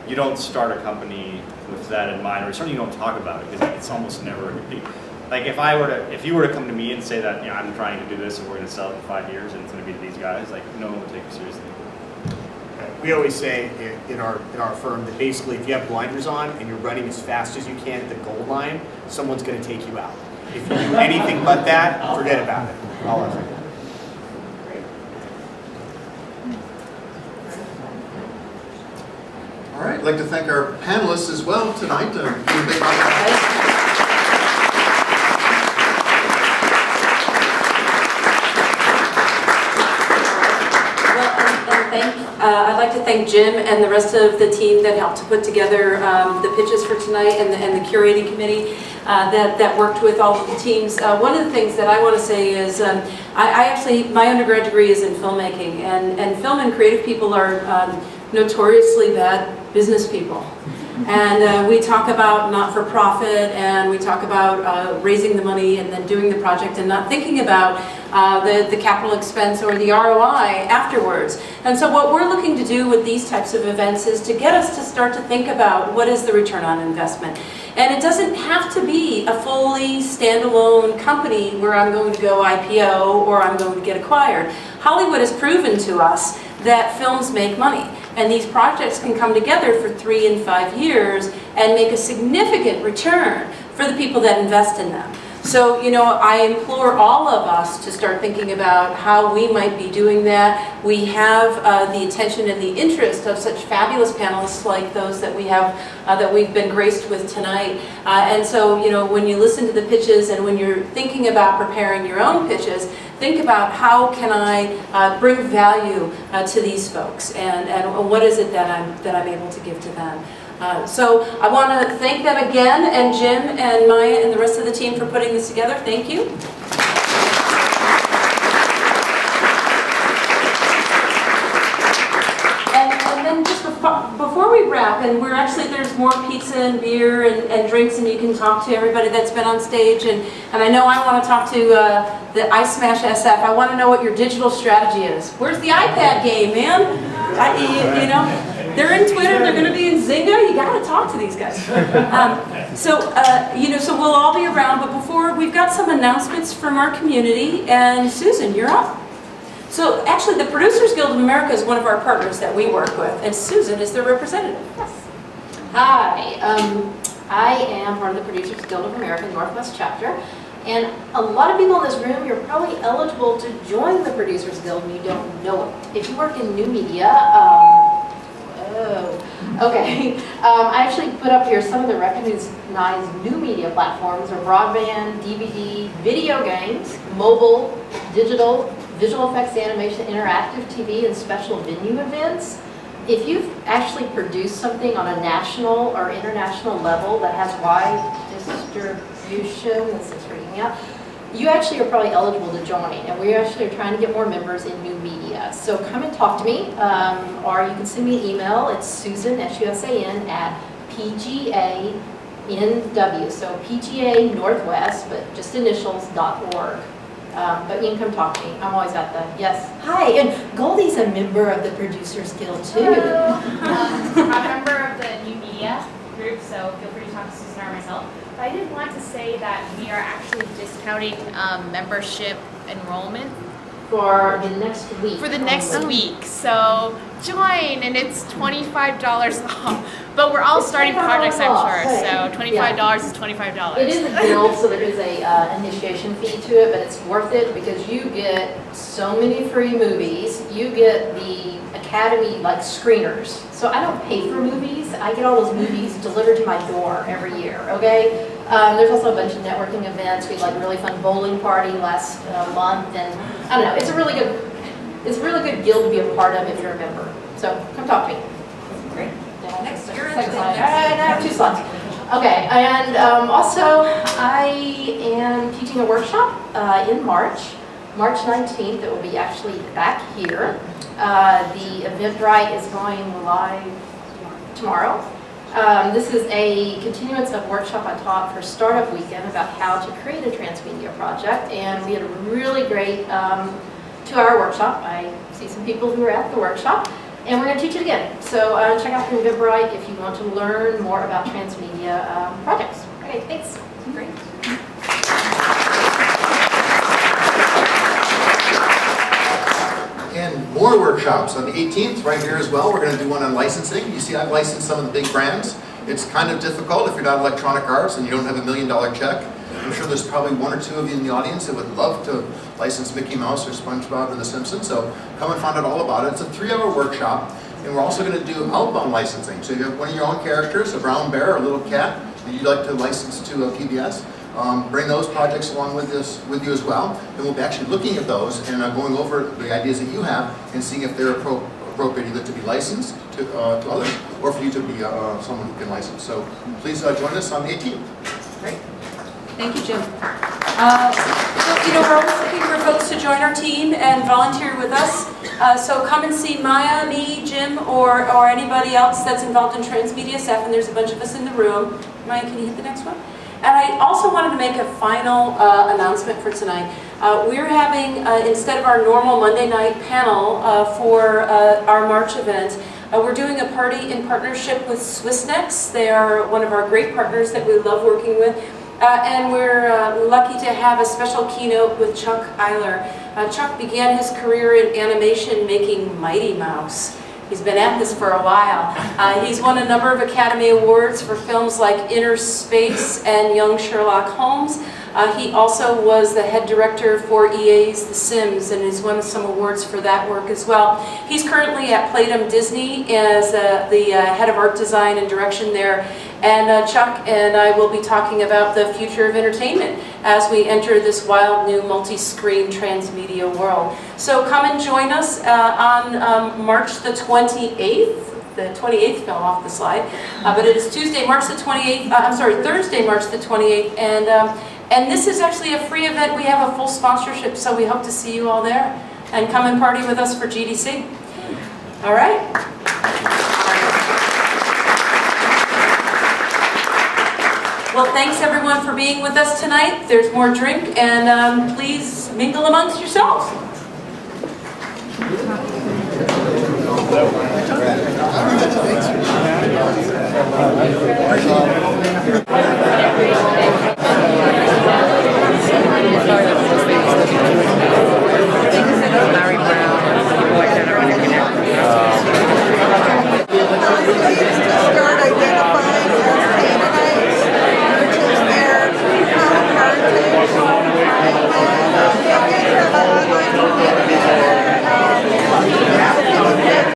S6: you don't start a company with that in mind, or certainly you don't talk about it, because it's almost never, like if you were to come to me and say that, you know, I'm trying to do this and we're going to sell it in 5 years and it's going to be to these guys, like no one would take you seriously.
S17: we always say in our firm that basically if you have blinders on and you're running as fast as you can at the goal line, someone's going to take you out. If you do anything but that, forget about it. All of it.
S4: All right, I'd like to thank our panelists as well tonight. Give a big round of applause.
S1: I'd like to thank Jim and the rest of the team that helped to put together the pitches for tonight and the curating committee that worked with all of the teams. One of the things that I want to say is my undergrad degree is in filmmaking, and film and creative people are notoriously bad business people. And we talk about not-for-profit, and we talk about raising the money and then doing the project and not thinking about the capital expense or the ROI afterwards. And so what we're looking to do with these types of events is to get us to start to think about what is the return on investment. And it doesn't have to be a fully standalone company where I'm going to go IPO or I'm going to get acquired. Hollywood has proven to us that films make money. And these projects can come together for 3 and 5 years and make a significant return for the people that invest in them. So, you know, I implore all of us to start thinking about how we might be doing that. We have the attention and the interest of such fabulous panelists like those that we have, that we've been graced with tonight. And so, you know, when you listen to the pitches and when you're thinking about preparing your own pitches, think about how can I bring value to these folks, and what is it that I'm able to give to them. So I want to thank them again, and Jim and Maya and the rest of the team for putting this together. Thank you. And then just before we wrap, and there's more pizza and beer and drinks, and you can talk to everybody that's been on stage, and I know I want to talk to the I Smash SF. I want to know what your digital strategy is. Where's the iPad game, man? You know? They're in Twitter, they're going to be in Zynga, you got to talk to these guys. You know, so we'll all be around, but before, we've got some announcements from our community, and Susan, you're up. So actually, the Producers Guild of America is one of our partners that we work with, and Susan is their representative. Yes.
S18: Hi, I am part of the Producers Guild of America Northwest chapter, and a lot of people in this room, you're probably eligible to join the Producers Guild and you don't know it. If you work in new media, okay. I actually put up here some of the recognized new media platforms are broadband, DVD, video games, mobile, digital, visual effects, animation, interactive TV, and special venue events. If you've actually produced something on a national or international level that has wide distribution, this is freaking out, you actually are probably eligible to join, and we actually are trying to get more members in new media. So come and talk to me, or you can send me an email. It's Susan, S-U-S-A-N, at PGANW, so PGA Northwest, but just initials.org. But you can come talk to me. I'm always at the, yes. Hi, and Goldie's a member of the Producers Guild, too.
S19: I'm a member of the new media group, so feel free to talk to Susan or myself. But I did want to say that we are actually discounting membership enrollment
S18: for the next week.
S19: For the next week. So join, and it's $25 off. But we're all starting projects, I'm sure. So $25 is $25.
S18: It is a guild, so there is a initiation fee to it, but it's worth it because you get so many free movies. You get the Academy like screeners. So I don't pay for movies. I get all those movies delivered to my door every year. Okay. There's also a bunch of networking events. We had like a really fun bowling party last month, and I don't know. It's a really good guild to be a part of if you're a member. So come talk to me. Great.
S1: Next,
S18: second slide. I have 2 slides. Okay, and also I am teaching a workshop in March 19th. It will be actually back here. The Eventbrite is going live tomorrow. This is a continuance of workshop I taught for Startup Weekend about how to create a transmedia project, and we had a really great 2-hour workshop. I see some people who were at the workshop, and we're going to teach it again. So check out the Eventbrite if you want to learn more about transmedia projects. Okay, thanks. Great.
S4: And More workshops on the 18th, right here as well. We're going to do one on licensing. You see, I've licensed some of the big brands. It's kind of difficult if you're not electronic arts and you don't have $1 million check. I'm sure there's probably 1 or 2 of you in the audience that would love to license Mickey Mouse or SpongeBob and The Simpsons, so come and find out all about it. It's a 3-hour workshop, and we're also going to do outbound licensing. So you have one of your own characters, a brown bear or a little cat, that you'd like to license to PBS. Bring those projects along with you as well, and we'll be actually looking at those and going over the ideas that you have and seeing if they're appropriate either to be licensed to others or for you to be someone who can license. So please join us on the 18th.
S1: Great. Thank you, Jim. We're always looking for folks to join our team and volunteer with us. So come and see Maya, me, Jim, or anybody else that's involved in Transmedia SF, and there's a bunch of us in the room. Maya, can you hit the next one? And I also wanted to make a final announcement for tonight. We're having, instead of our normal Monday night panel for our March event, we're doing a party in partnership with Swissnex. They are one of our great partners that we love working with. And we're lucky to have a special keynote with Chuck Eiler. Chuck began his career in animation making Mighty Mouse. He's been at this for a while. He's won a number of Academy Awards for films like Inner Space and Young Sherlock Holmes. He also was the head director for EA's The Sims and has won some awards for that work as well. He's currently at Playdom Disney as the head of art design and direction there. And Chuck and I will be talking about the future of entertainment as we enter this wild new multi-screen transmedia world. So come and join us on March the 28th. The 28th fell off the slide, but it is Tuesday, March the 28th. Thursday, March the 28th, and this is actually a free event. We have a full sponsorship, so we hope to see you all there and come and party with us for GDC. All right. Well, thanks everyone for being with us tonight. There's more drink, and please mingle amongst yourselves.
S4: Thanks.